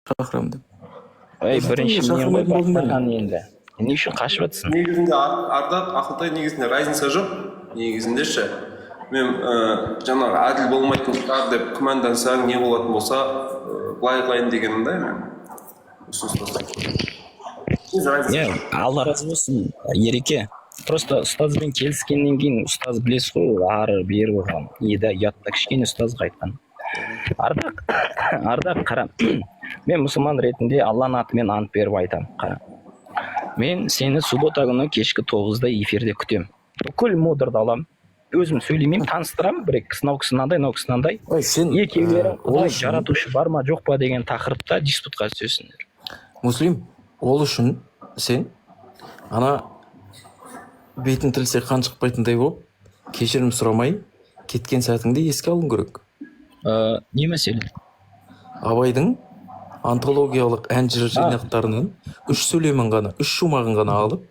шақырамын деп. Бірінші мен ғой бастаған енді. Не үшін қашып жатсың? Негізінде Ардақ, Ақылтай негізінде разница жоқ. Негізінде ше. Мен жаңағы әділ болмайтын шығар деп күмәндансаң, не болатын болса, былай қылайын дегенім да мен. Алла разы болсын, Ереке. Просто ұстазбен келіскеннен кейін ұстаз білесіз ғой, ары бері болған. Еді ұятта кішкене ұстазға айтқан. Ардақ, қара. Мен мұсылман ретінде Алланың атымен ант беріп айтамын. Қара. Мен сені суббота күні кешкі 9-да эфирде күтем. Бүкіл модырды алам. Өзім сөйлемеймін, таныстырамын. Бір кісі мынандай, мынандай. Екеулері Құдай жаратушы бар ма, жоқ па деген тақырыпта диспутқа түсесіңдер. Муслим, ол үшін сен ана бетін тілсе қан шықпайтындай болып, кешірім сұрамай кеткен сәтіңді еске алуың керек. Не мәселе? Абайдың антологиялық ән жыр жинақтарынан 3 сөйлемін ғана, 3 шумағын ғана алып,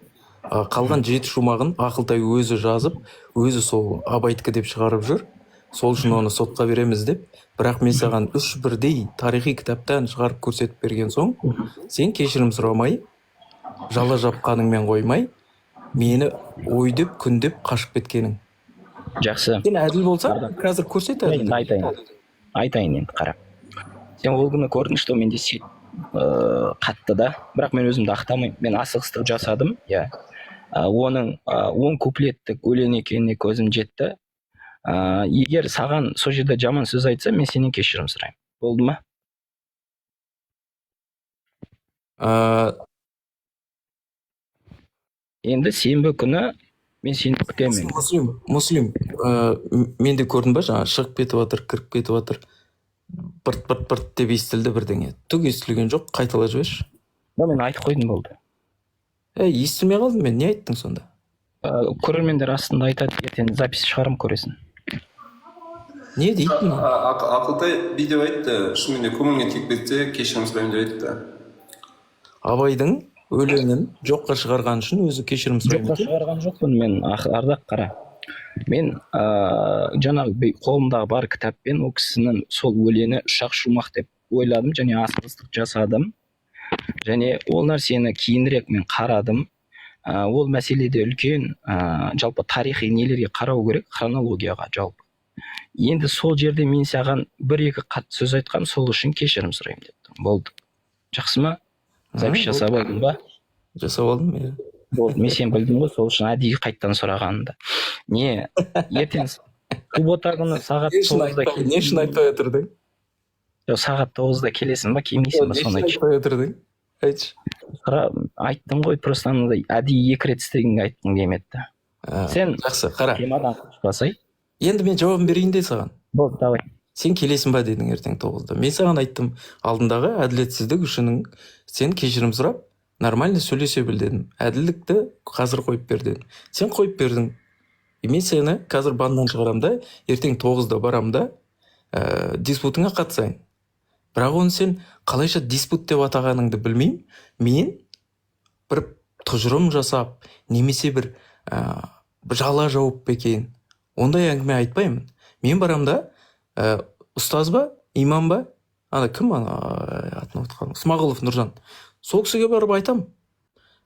қалған 7 шумағын Ақылтай өзі жазып, өзі сол Абайдікі деп шығарып жүр. Сол үшін оны сотқа береміз деп, бірақ мен саған 3 бірдей тарихи кітаптан шығарып көрсетіп берген соң, сен кешірім сұрамай, жала жапқаныңмен қоймай, мені ой деп, күн деп қашып кеткенің. Жақсы. Сен әділ болса, қазір көрсет әділ. Айтайын енді, қара. Сен ол күні көрдің, что менде сет қатты да, бірақ мен өзімді ақтамаймын. Мен асығыстық жасадым, оның 10 куплеттік өлең екеніне көзім жетті. Егер саған сол жерде жаман сөз айтса, мен сенен кешірім сұраймын. Болды ма? Енді сенбі күні мен сені күтемін. Муслим, мен де көрдім ба, жаңа шығып кетіп жатыр, кіріп кетіп жатыр. Бырт деп естілді бірдеңе. Түк естілген жоқ, қайталай жіберші. Мен айтып қойдым болды. Естілмей қалдым мен, не айттың сонда? Көрермендер астында айтады, ертең запись шығарым көресің. Не дейтін? Ақылтай видео айтты, шынымен көңіліңе тиіп кетсе, кешірім сұраймын деп айтты. Абайдың өлеңін жоққа шығарған үшін өзі кешірім сұраймын. Жоққа шығарған жоқпын мен, Ардақ, қара. Мен жаңағы қолымдағы бар кітаппен ол кісінің сол өлеңі ұшақ шумақ деп ойладым және асығыстық жасадым. Және ол нәрсені кейінірек мен қарадым. Ол мәселеде үлкен жалпы тарихи нелерге қарау керек, хронологияға жалпы. Енді сол жерде мен саған 1-2 қатты сөз айтқам, сол үшін кешірім сұраймын дедім. Болды. Жақсы ма? Запись жасап алдың ба? Жасап алдым, Болды, мен сен білдің ғой, сол үшін әдейі қайттан сұрағанымды. Не, ертең суббота күні сағат 9-да келесің. Не үшін айтпай отырдың? Сағат 9-да келесің ба, келмейсің ба, соны айтшы. айтпай отырдың? Айтшы. Айттым ғой, просто анандай әдейі 2 рет істегенге айттың демепті. Сен жақсы, қара. Темадан қашпасай. Енді мен жауабын берейін де саған. Болды, давай. Сен келесің ба дедің ертең 9-да. Мен саған айттым, алдындағы әділетсіздік үшінің сен кешірім сұрап, нормально сөйлесе біл дедім. Әділдікті қазір қойып бер дедім. Сен қойып бердің. Мен сені қазір баннан шығарам да, ертең 9-да барам да, диспутыңа қатысайын. Бірақ оны сен қалайша диспут деп атағаныңды білмеймін. Мен бір тұжырым жасап, немесе бір жала жауып бекейін. Ондай әңгіме айтпаймын. Мен барам да, ұстаз ба, имам ба, кім атын ұмытып қалдым, Смағұлов Нұржан. Сол кісіге барып айтам.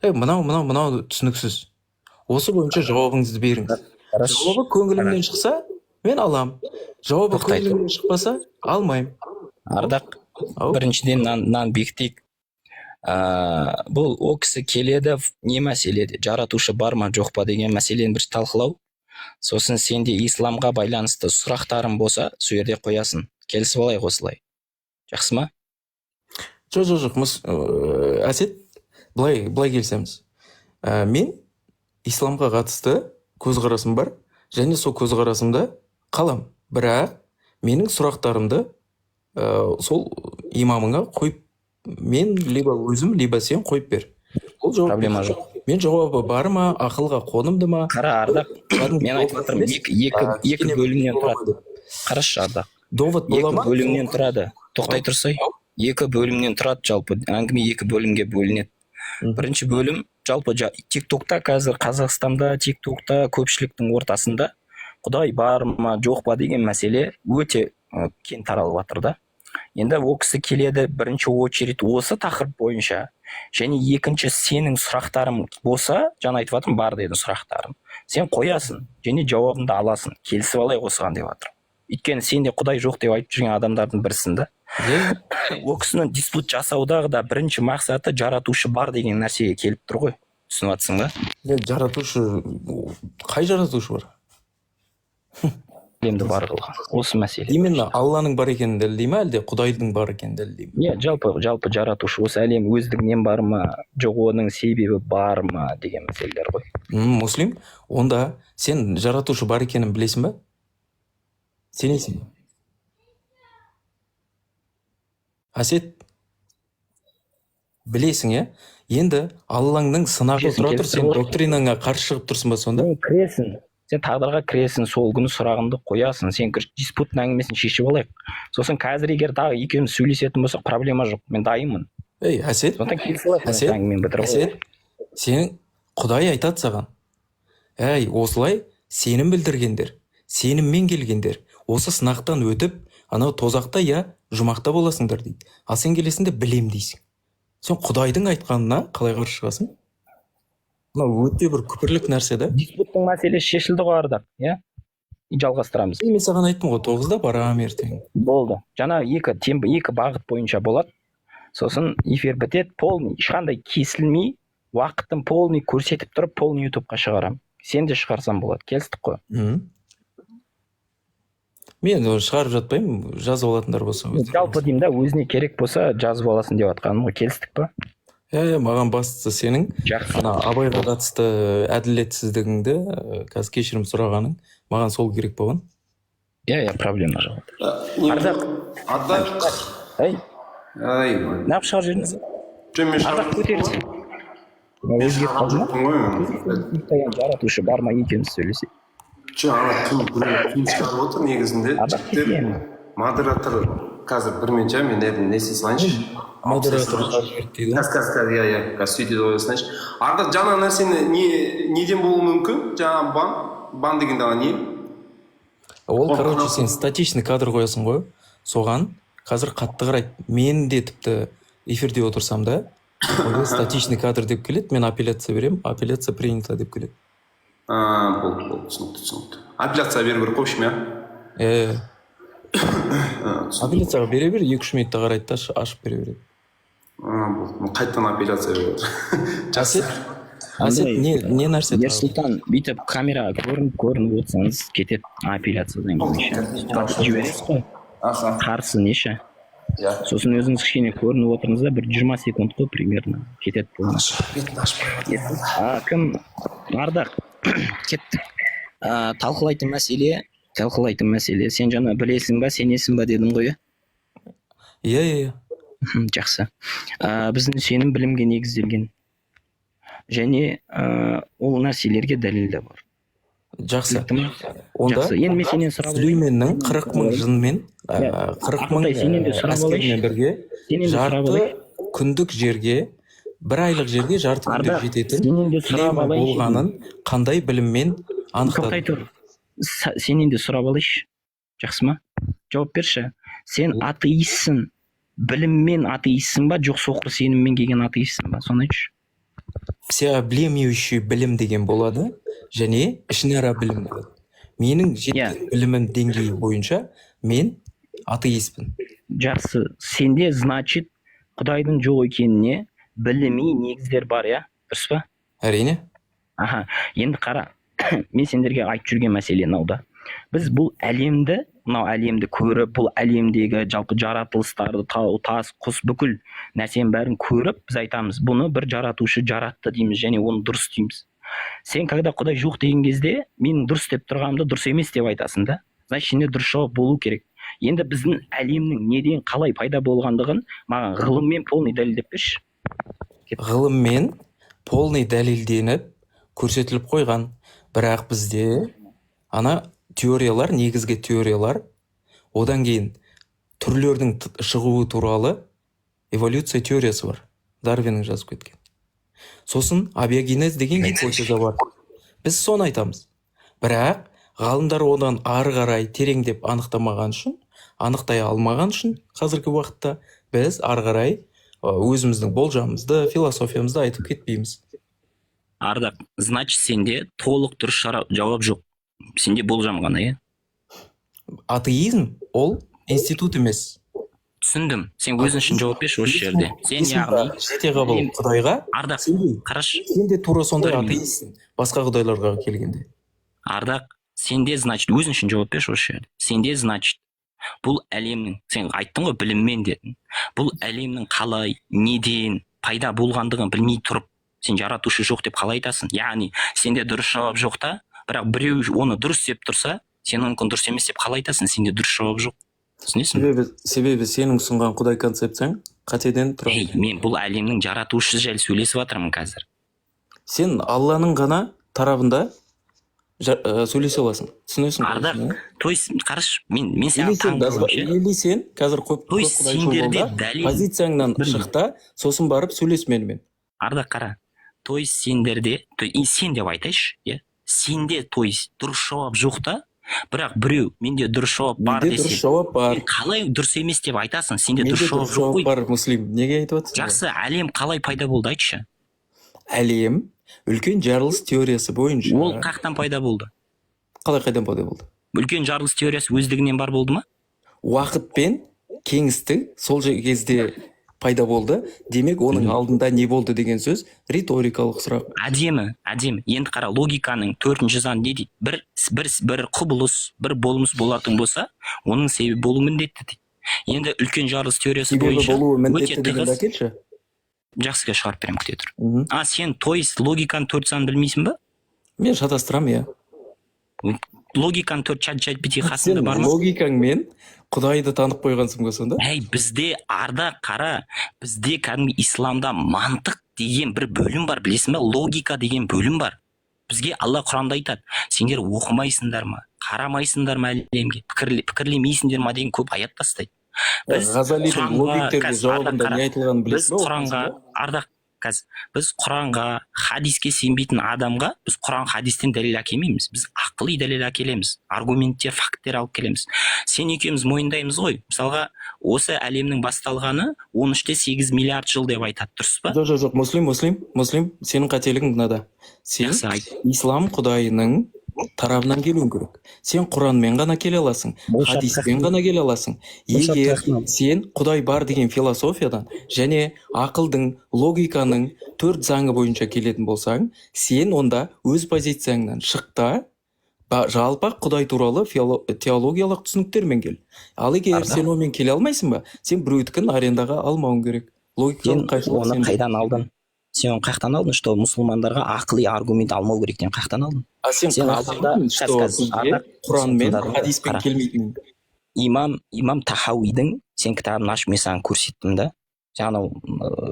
Мынау түсініксіз. Осы бойынша жауабыңызды беріңіз. Жауабы көңілімнен шықса, мен алам. Жауабы көңілімнен шықпаса, алмаймын. Ардақ, біріншіден нан бекітейік. Бұл о кісі келеді, не мәселеде, жаратушы бар ма, жоқ па деген мәселені бір талқылау. Сосын сенде исламға байланысты сұрақтарың болса, сол жерде қоясың. Келісіп алайық осылай. Жақсы ма? Жоқ, Әсет, былай келсеміз. Мен исламға қатысты көзқарасым бар, және сол көзқарасымда қалам. Бірақ менің сұрақтарымды сол имамыңа қойып, мен либо өзім, либо сен қойып бер. Ол жауап. Проблема жоқ. Мен жауабы бар ма, ақылға қонымды ма? Қара, Ардақ, мен айтып отырмын, екі бөлімнен тұрады. Қарашы, Ардақ. Довод бола ма? Екі бөлімнен тұрады. Тоқтай тұрсай. 2 бөлімнен тұрады, жалпы әңгіме 2 бөлімге бөлінеді. Бірінші бөлім, жалпы тиктокта қазір Қазақстанда, тиктокта көпшіліктің ортасында Құдай бар ма, жоқ па деген мәселе өте кең таралып жатыр да. енді ол кісі келеді бірінші очередь осы тақырып бойынша, және екінші сенің сұрақтарың болса, жаңа айтып жатырмын, бар дедің сұрақтарым, сен қоясың және жауабыңды аласың, келісіп алайық осыған деп жатыр. Өйткені сенде Құдай жоқ деп айтып жүрген адамдардың бірісің да. Ол кісінің диспут жасаудағы да бірінші мақсаты жаратушы бар деген нәрсеге келіп тұр ғой. Түсініп жатсың ба? Жаратушы, қай жаратушы бар? Әлемді бар қылған. Осы мәселе. Именно Алланың бар екенін дәлелдей ма, әлде Құдайдың бар екенін дәлелдей ма? Жалпы жаратушы осы әлем өздігінен бар ма, жоқ оның себебі бар ма деген мәселелер ғой. Муслим, онда сен жаратушы бар екенін білесің ба? Сенесің ба? Асет, білесің, иә? Енді Алланың сынағы тұра тұр, сен доктринаңа қарсы шығып тұрсың ба сонда? Кіресің. Сен тағдырға кіресің, сол күні сұрағыңды қоясың, сен диспуттың әңгімесін шешіп алайық. Сосын қазір егер тағы екеуміз сөйлесетін болсақ, проблема жоқ, мен дайынмын. Әсет, сен Құдай айтады саған. Осылай сенім білдіргендер, сеніммен келгендер, осы сынақтан өтіп, анау тозақта жұмақта боласыңдар дейді. Ал сен келесің де білем дейсің. Сен Құдайдың айтқанына қалай қарсы шығасың? Мынау өте бір күпірлік нәрсе да. Диспуттың мәселесі шешілді ғой Ардақ, иә? Жалғастырамыз. Мен саған айттым ғой, 9-да барам ертең. Болды. Жаңа екі бағыт бойынша болады. Сосын эфир бітеді, полный, ешқандай кесілмей, уақытын полный көрсетіп тұрып, полный ютубқа шығарам. Сен де шығарсам болады. Келістік қой. Мен шығарып жатпаймын, жазып алатындар болса. Жалпы деймін да, өзіне керек болса жазып аласың деп жатқаным ғой. Келістік па? Маған бастысы сенің Абайға қатысты әділетсіздігіңді қазір кешірім сұрағаның, маған сол керек болған. Проблема жоқ. Ардақ. Неғып шығар жеріңіз? Ардақ көтерілсін. Өзге қалды ма? Жаратушы бар ма екеніміз сөйлесек. Түн шығарып отыр негізінде. Модератор қазір бірменше, мен не істей салайыншы? Модератор қазір сөйтеді ойласынайшы. Ардақ, жаңа нәрсені неден болуы мүмкін? Жаңа бан дегенде не? Ол, короче, сен статичный кадр қоясың ғой, соған қазір қатты қарайды. Мен де тіпті эфирде отырсам да, статичный кадр деп келеді, мен апелляция берем, апелляция принята деп келеді. Болды, түсінікті. Апелляция беру керек қойшым, иә? Апелляцияға бере бер, 2-3 минутта қарайды да, ашып бере береді. Болды, қайттан апелляция береді. Асет, не нәрсе? Ерсұлтан, бүйтіп камераға көрініп отырсаңыз кетеді апелляциядан кейін. Жібересіз ғой? Қарсы неше? Сосын өзіңіз кішкене көрініп отырыңыз да, бір 20 секунд қой примерно кетеді бұл. Кім? Ардақ, кеттік. Талқылайтын мәселе, сен жаңа білесің ба, сенесің ба дедің ғой? Иә. Жақсы. Біздің сенім білімге негізделген. Және ол нәрселерге дәлелді бар. Жақсы. Онда Сүлейменнің 40,000 жынмен, 40,000 әскермен бірге жарты күндік жерге, 1 айлық жерге жарты күндік жететін Сүлеймен болғанын қандай біліммен анықтады? Сенен де сұрап алайшы. Жақсы ма? Жауап берші. Сен атеистсің, біліммен атеистсің ба, жоқ соқыр сеніммен келген атеистсің ба? Соны айтшы. Всеобъемлющий білім деген болады, және ішінара білім болады. Менің жеткен білімім деңгейі бойынша мен атеистпін. Жақсы. Сенде, значит, Құдайдың жоқ екеніне білімі негіздер бар, иә? Дұрыс па? Әрине. Енді қара, мен сендерге айтып жүрген мәселе мынау. Біз бұл әлемді көріп, бұл әлемдегі жалпы жаратылыстарды, тау, тас, құс, бүкіл нәрсенің бәрін көріп, біз айтамыз, бұны бір жаратушы жаратты дейміз, және оны дұрыс дейміз. Сен когда Құдай жоқ деген кезде, менің дұрыс деп тұрғанымды дұрыс емес деп айтасың да. Значит, сенде дұрыс жауап болу керек. Енді біздің әлемнің неден қалай пайда болғандығын маған ғылыммен полный дәлелдеп берші. Ғылыммен полный дәлелденіп көрсетіліп қойған. Бірақ бізде теориялар, негізгі теориялар, одан кейін түрлердің шығуы туралы эволюция теориясы бар. Дарвиннің жазып кеткен. Сосын абиогенез деген гипотеза бар. Біз соны айтамыз. Бірақ ғалымдар одан ары қарай тереңдеп анықтамаған үшін анықтай алмаған үшін қазіргі уақытта біз ары қарай өзіміздің болжамымызды, философиямызды айтып кетпейміз. Ардақ, значит сенде толық дұрыс жауап жоқ. Сенде болжам ғана, иә? Атеизм ол институт емес. Түсіндім. Сен өзің үшін жауап берші осы жерде. Сен яғни жете қабыл құдайға. Ардақ, қарашы. Сен де тура сондай атеистсің, басқа құдайларға келгенде. Ардақ, сенде, значит, өзің үшін жауап берші осы жерде. Сенде, значит, бұл әлемнің, сен айттың ғой біліммен дедің. Бұл әлемнің қалай, неден пайда болғандығын білмей тұрып, сен жаратушы жоқ деп қалай айтасың? Яғни, сенде дұрыс жауап жоқ та, бірақ біреу оны дұрыс деп тұрса, сен мүмкін дұрыс емес деп қалай айтасың? Сенде дұрыс жауап жоқ. Түсінесің? Себебі сенің ұсынған құдай концепцияң қатеден тұрады. Мен бұл әлемнің жаратушысы жайлы сөйлесіп жатырмын қазір. Сен Алланың ғана тарабында сөйлесе аласың. Түсінесің? Ардақ, то есть, қараш, мен саған таңдалым, Или сен қазір көп құдайшыл болда, позицияңнан шықта, сосын барып сөйлес менімен. Ардақ, қара. То есть сендерде, сен деп айтайшы, сенде, то есть, дұрыс жауап жоқ та, бірақ біреу менде дұрыс жауап бар десе, дұрыс жауап бар. Қалай дұрыс емес деп айтасың? Сенде дұрыс жауап жоқ қой. Бар, муслим. Неге айтып отырсың? Жақсы, әлем қалай пайда болды, айтшы. Әлем үлкен жарылыс теориясы бойынша. Ол қақтан пайда болды? Қалай қайдан пайда болды? Үлкен жарылыс теориясы өздігінен бар болды ма? Уақытпен кеңістік сол кезде пайда болды. Демек, оның алдында не болды деген сөз риторикалық сұрақ. Әдемі. Енді қара, логиканың 4-ші заңы не дейді? Бір құбылыс, бір болмыс болатын болса, оның себебі болуы міндетті дейді. Енді үлкен жарылыс теориясы бойынша өте тығыз. Жақсыға шығарып берем, күте тұр. Сен, то есть, логиканың 4 заңын білмейсің ба? Мен шатастырам, иә. Логиканың 4 чат-GPT қасында бар ма? Логикаңмен құдайды танып қойғансың ба сонда? Бізде Арда, қара, бізде кәдімгі исламда мантық деген бір бөлім бар, білесің ба? Логика деген бөлім бар. Бізге Алла Құранда айтады, сендер оқымайсыңдар ма, қарамайсыңдар ма әлемге, пікірлемейсіңдер ма деген көп аят тастайды. Ғазалидің логиктерге жауабында не айтылғанын білесің ба? Біз Құранға, хадиске сенбейтін адамға біз Құран хадистен дәлел әкелмейміз. Біз ақыли дәлел әкелеміз, аргументтер, факттер алып келеміз. Сен екеуміз мойындаймыз ғой. Мысалға, осы әлемнің басталғаны 13-8 миллиард жыл деп айтады, дұрыс па? Жоқ, муслим, сенің қателігің мынада. Сен ислам құдайының тарабынан келуің керек. Сен Құранмен ғана келе аласың, хадиспен ғана келе аласың. Егер сен Құдай бар деген философиядан және ақылдың, логиканың 4 заңы бойынша келетін болсаң, сен онда өз позицияңнан шықта, жалпақ Құдай туралы теологиялық түсініктермен кел. Ал егер сен онымен келе алмайсың ба, сен біреудікін арендаға алмауың керек. Сен оны қайдан алдың? Сен қақтан алдың, что мұсылмандарға ақылы аргумент алмау керектен қақтан алдың? Сен қақтан, что Құранмен, хадиспен келмейтін. Имам Тахауидің, сен кітабын ашып мен саған көрсеттім да, жаңа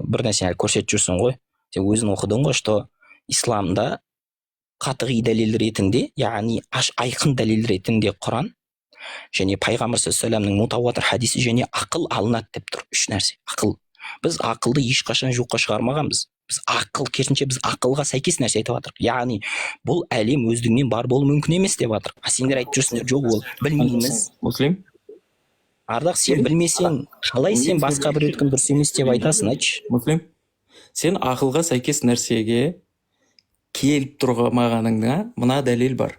бір нәрсе көрсетіп жүрсің ғой, сен өзің оқыдың ғой, что исламда қатығы дәлел ретінде, яғни айқын дәлел ретінде Құран және пайғамбар саллаллаху мутауатир хадисі және ақыл алынады деп тұр. 3 нәрсе. Ақыл. Біз ақылды ешқашан жоққа шығармағанбыз. Керісінше біз ақылға сәйкес нәрсе айтып жатырмық. Яғни бұл әлем өздігінен бар болу мүмкін емес деп жатыр. Сендер айтып жүрсіңдер, жоқ ол білмейміз. Муслим? Ардақ, сен білмесең, қалай сен басқа бір өткін дұрыс емес деп айтасың, айтшы. Муслим, сен ақылға сәйкес нәрсеге келіп тұрмағаныңа мына дәлел бар.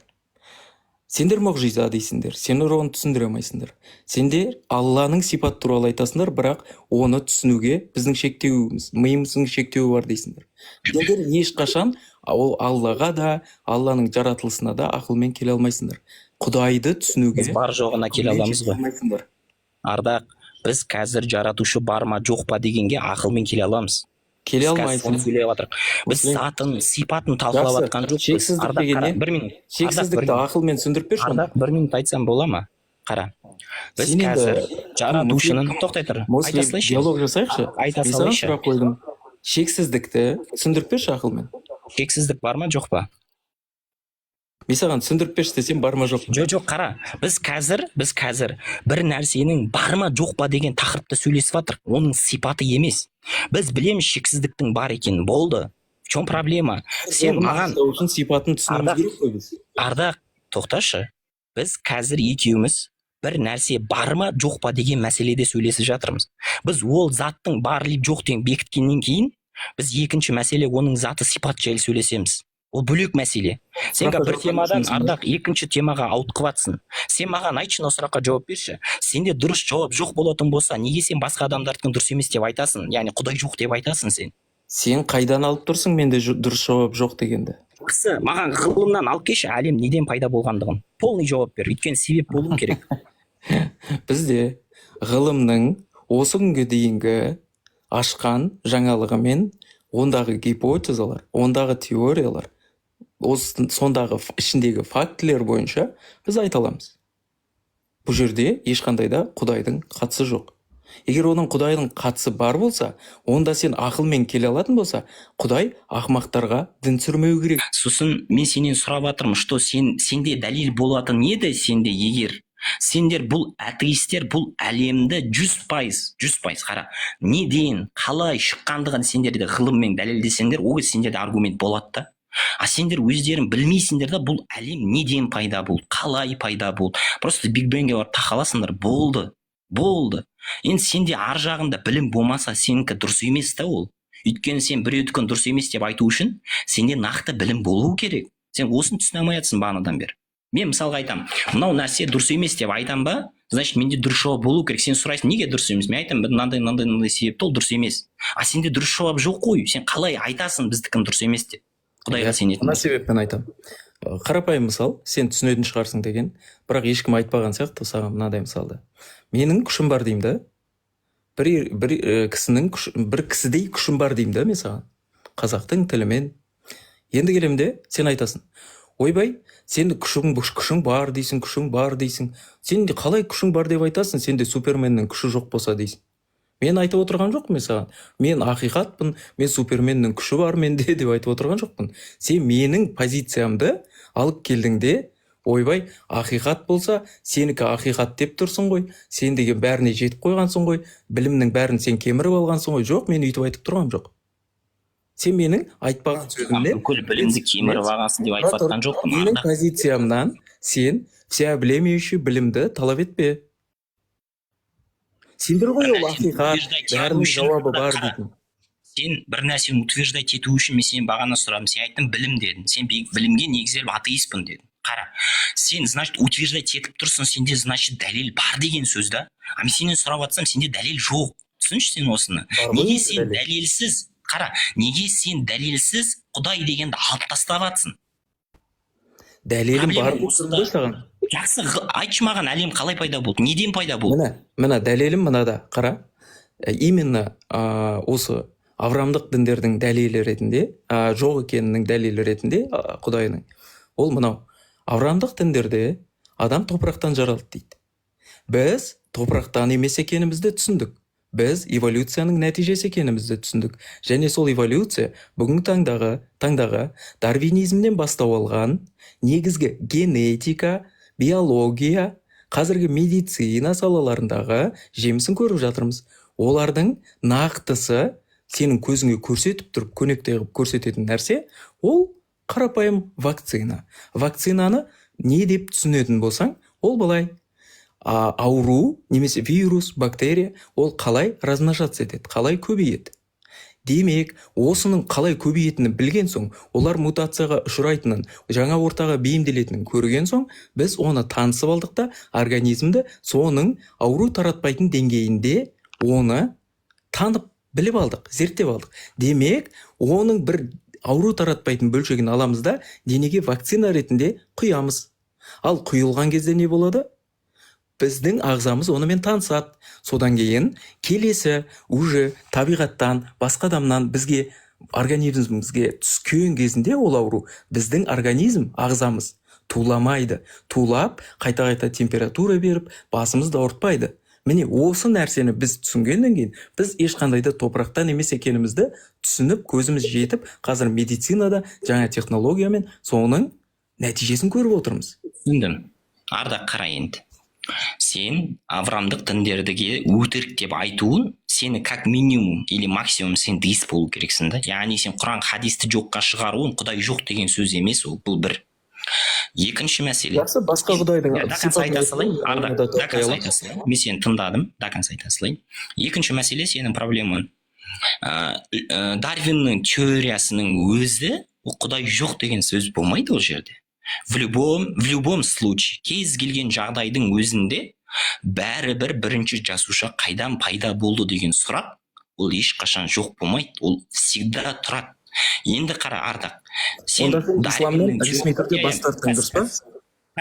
Сендер мұғжиза дейсіңдер, сендер оны түсіндіре алмайсыңдар. Сендер Алланың сипат туралы айтасыңдар, бірақ оны түсінуге біздің шектеуіміз, миымыздың шектеуі бар дейсіңдер. Сендер ешқашан ол Аллаға да, Алланың жаратылысына да ақылмен келе алмайсыңдар. Құдайды түсінуге біз бар жоғына келе аламыз ғой. Ардақ, біз қазір жаратушы бар ма жоқ па дегенге ақылмен келе аламыз. Келе алмайсың. Біз затын, сипатын талқылап жатқан жоқпыз. Шексіздікті ақылмен түсіндіріп берші. Ардақ, 1 минут айтсам бола ма? Қара. Біз қазір жаратушының, тоқтай тұр. Диалог жасайықшы. Айта салайыншы. Шексіздікті түсіндіріп берші ақылмен. Шексіздік бар ма жоқ па? Мен саған түсіндіріп берші десем бар ма жоқ? Жоқ, қара. Біз қазір бір нәрсенің бар ма жоқ па деген тақырыпта сөйлесіп жатыр. Оның сипаты емес. Біз білеміз шексіздіктің бар екенін, болды. В чем проблема? Сен маған сипатын түсінуіміз керек қой біз. Ардақ, тоқташы. Біз қазір екеуміз бір нәрсе бар ма жоқ па деген мәселеде сөйлесіп жатырмыз. Біз ол заттың бар или жоқ деген бекіткеннен кейін біз екінші мәселе оның заты сипат жайлы сөйлесеміз. Ол бөлек мәселе. Сен бір темадан Ардақ екінші темаға ауытқып жатсың. Сен маған айтшы, осы сұраққа жауап берші. Сенде дұрыс жауап жоқ болатын болса, неге сен басқа адамдардікін дұрыс емес деп айтасың? Яғни Құдай жоқ деп айтасың сен. Сен қайдан алып тұрсың менде дұрыс жауап жоқ дегенді? Кісі маған ғылымнан алып келші, әлем неден пайда болғандығын. Полный жауап бер. Өйткені себеп болуы керек. Бізде ғылымның осы күнге дейінгі ашқан жаңалығы мен ондағы гипотезалар, ондағы теориялар, сондағы ішіндегі фактілер бойынша біз айта аламыз. Бұл жерде ешқандай да Құдайдың қатысы жоқ. Егер оның Құдайдың қатысы бар болса, онда сен ақылмен келе алатын болса, Құдай ақымақтарға дін түсірмеу керек. Сосын мен сенен сұрап жатырмын, что сенде дәлел болатын еді, сенде егер сендер бұл атеистер бұл әлемді 100% қара, неден қалай шыққандығын сендерде ғылыммен дәлелдесеңдер, ол сендерде аргумент болады да. А сендер өздерің білмейсіңдер да, бұл әлем неден пайда болды, қалай пайда болды. Просто Биг Бенге барып тақаласыңдар, болды. Енді сенде ар жағында білім болмаса, сенікі дұрыс емес та ол. Өйткені сен біреудікін дұрыс емес деп айту үшін сенде нақты білім болуы керек. Сен осыны түсіне алмай жатсың бағанадан бері. Мен мысалға айтам, мынау нәрсе дұрыс емес деп айтам ба, значит менде дұрыс жауап болу керек. Сен сұрайсың, неге дұрыс емес? Мен айтам, мынандай себепті ол дұрыс емес. А сенде дұрыс жауап жоқ қой. Сен қалай айтасың біздікін дұрыс емес деп? Құдайға сенетін. Мына себеппен айтам. Қарапайым мысал, сен түсінетін шығарсың деген, бірақ ешкім айтпаған сияқты саған мынадай мысалды. Менің күшім бар деймін да. Бір кісідей күшім бар деймін да мен саған. Қазақтың тілімен. Енді келем де сен айтасың. Ойбай, сенде күшің бар дейсің. Сен де қалай күшің бар деп айтасың, сенде Суперменнің күші жоқ болса дейсің. Мен айтып отырған жоқпын мен саған. Мен ақиқатпын, мен Суперменнің күші бар менде деп айтып отырған жоқпын. Сен менің позициямды алып келдің де, ойбай, ақиқат болса, сенікі ақиқат деп тұрсың ғой, сен деген бәріне жетіп қойғансың ғой, білімнің бәрін сен кеміріп алғансың ғой. Жоқ, мен үйтіп айтып тұрғам жоқ. Сен менің айтпаған сөзімнен бүкіл білімді кеміріп алғансың деп айтып жатқан жоқпын. Менің позициямнан сен всеобъемлющий білімді талап етпе. Сендер ғой ол ақиқат, бәрінің жауабы бар дейтін. Сен бір нәрсені утверждать ету үшін мен сен бағана сұрадым, сен айттың білім дедің. Сен білімге негізделіп атеистпін дедің. Қара, сен, значит, утверждать етіп тұрсың, сенде, значит, дәлел бар деген сөз да. А мен сенен сұрап жатсам, сенде дәлел жоқ. Түсінші сен осыны. Неге сен дәлелсіз, қара, неге сен дәлелсіз Құдай дегенді алып тастап жатсың? Дәлелім бар болсын саған. Жақсы, айтшы маған, әлем қалай пайда болды? Неден пайда болды? Мына дәлелім мынада, қара. Именно осы авраамдық діндердің дәлелі ретінде, жоқ екенінің дәлелі ретінде Құдайының. Ол мынау. Авраамдық діндерде адам топырақтан жаралды дейді. Біз топырақтан емес екенімізді түсіндік. Біз эволюцияның нәтижесі екенімізді түсіндік. Және сол эволюция бүгінгі таңдағы дарвинизмнен бастау алған негізгі генетика, биология, қазіргі медицина салаларындағы жемісін көріп жатырмыз. Олардың нақтысы сенің көзіңе көрсетіп тұрып, көнекте қылып көрсететін нәрсе, ол қарапайым вакцина. Вакцинаны не деп түсінетін болсаң, ол былай. Ауру, немесе вирус, бактерия, ол қалай размножаться етеді, қалай көбейеді. Демек, осының қалай көбейетінін білген соң, олар мутацияға ұшырайтынын, жаңа ортаға бейімделетінін көрген соң, біз оны танысып алдық та, организмді соның ауру таратпайтын деңгейінде оны танып біліп алдық, зерттеп алдық. Демек, оның бір ауру таратпайтын бөлшегін аламыз да, денеге вакцина ретінде құямыз. Ал құйылған кезде не болады? Біздің ағзамыз онымен танысады. Содан кейін келесі уже табиғаттан, басқа адамнан бізге, организмімізге түскен кезінде ол ауру, біздің организм, ағзамыз туламайды. Тулап, қайта-қайта температура беріп, басымызды ауыртпайды. Міне осы нәрсені біз түсінгеннен кейін, біз ешқандай да топырақтан емес екенімізді түсініп, көзіміз жетіп, қазір медицинада жаңа технологиямен соның нәтижесін көріп отырмыз. Түсіндім. Ардақ, қара енді. Сен авраамдық діндердіге өтірік деп айтуын, сені как минимум или максимум сен деист болу керексің да. Яғни сен Құран хадисті жоққа шығаруын, Құдай жоқ деген сөз емес ол, бұл бір. Екінші мәселе. Жақсы, басқа құдайдың До конца айта салайын, Ардақ, до конца айта салайын. Мен сені тыңдадым, до конца айта салайын. Екінші мәселе сенің проблемаң. Дарвиннің теориясының өзі, ол құдай жоқ деген сөз болмайды ол жерде. В любом случае, кез келген жағдайдың өзінде бәрібір бірінші жасуша қайдан пайда болды деген сұрақ, ол ешқашан жоқ болмайды, ол всегда тұрады. Енді қара, Ардақ, сен исламнан ресми түрде бас тарттың, дұрыс па?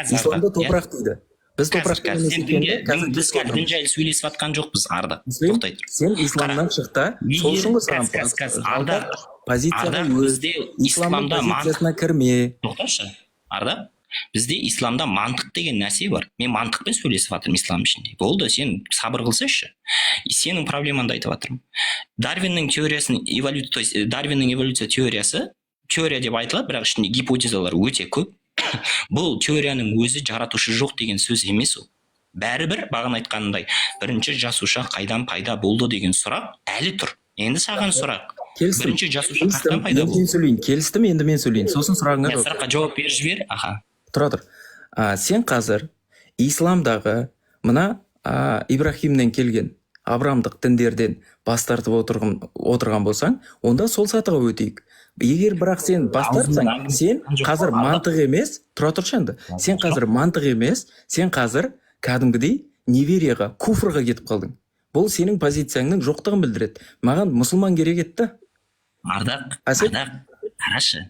Исламда топырақ дейді. Біз топырақ емес екенде біз дін жайлы сөйлесіп жатқан жоқпыз, Ардақ. Тоқтай тұр. Сен исламнан шықта, сол үшін ғой саған позицияға өзде исламда позициясына кірме. Тоқташы, Ардақ. Бізде исламда мантық деген нәрсе бар. Мен мантықпен сөйлесіп жатырмын ислам ішінде. Болды, сен сабыр қылсайшы. Сенің проблемаңды айтып жатырмын. Дарвиннің теориясын, то есть Дарвиннің эволюция теориясы, теория деп айтылады, бірақ ішінде гипотезалар өте көп. Бұл теорияның өзі жаратушы жоқ деген сөз емес ол. Бәрібір бағана айтқанымдай, бірінші жасуша қайдан пайда болды деген сұрақ әлі тұр. Енді саған сұрақ. Бірінші жасуша қайдан пайда болды? Келістім, енді мен сөйлейін. Сосын сұрағыңа сұраққа жауап беріп жібер. Аха. Тұра тұр. Сен қазір исламдағы мына Ибрахимнен келген Абрамдық діндерден бас тартып отырған болсаң, онда сол сатыға өтейік. Егер бірақ сен бас тартсаң, сен қазір мантық емес, тұра тұршы енді. Сен қазір мантық емес, сен қазір кәдімгідей неверияға, куфрға кетіп қалдың. Бұл сенің позицияңның жоқтығын білдіреді. Маған мұсылман керек етті. Ардақ, қарашы.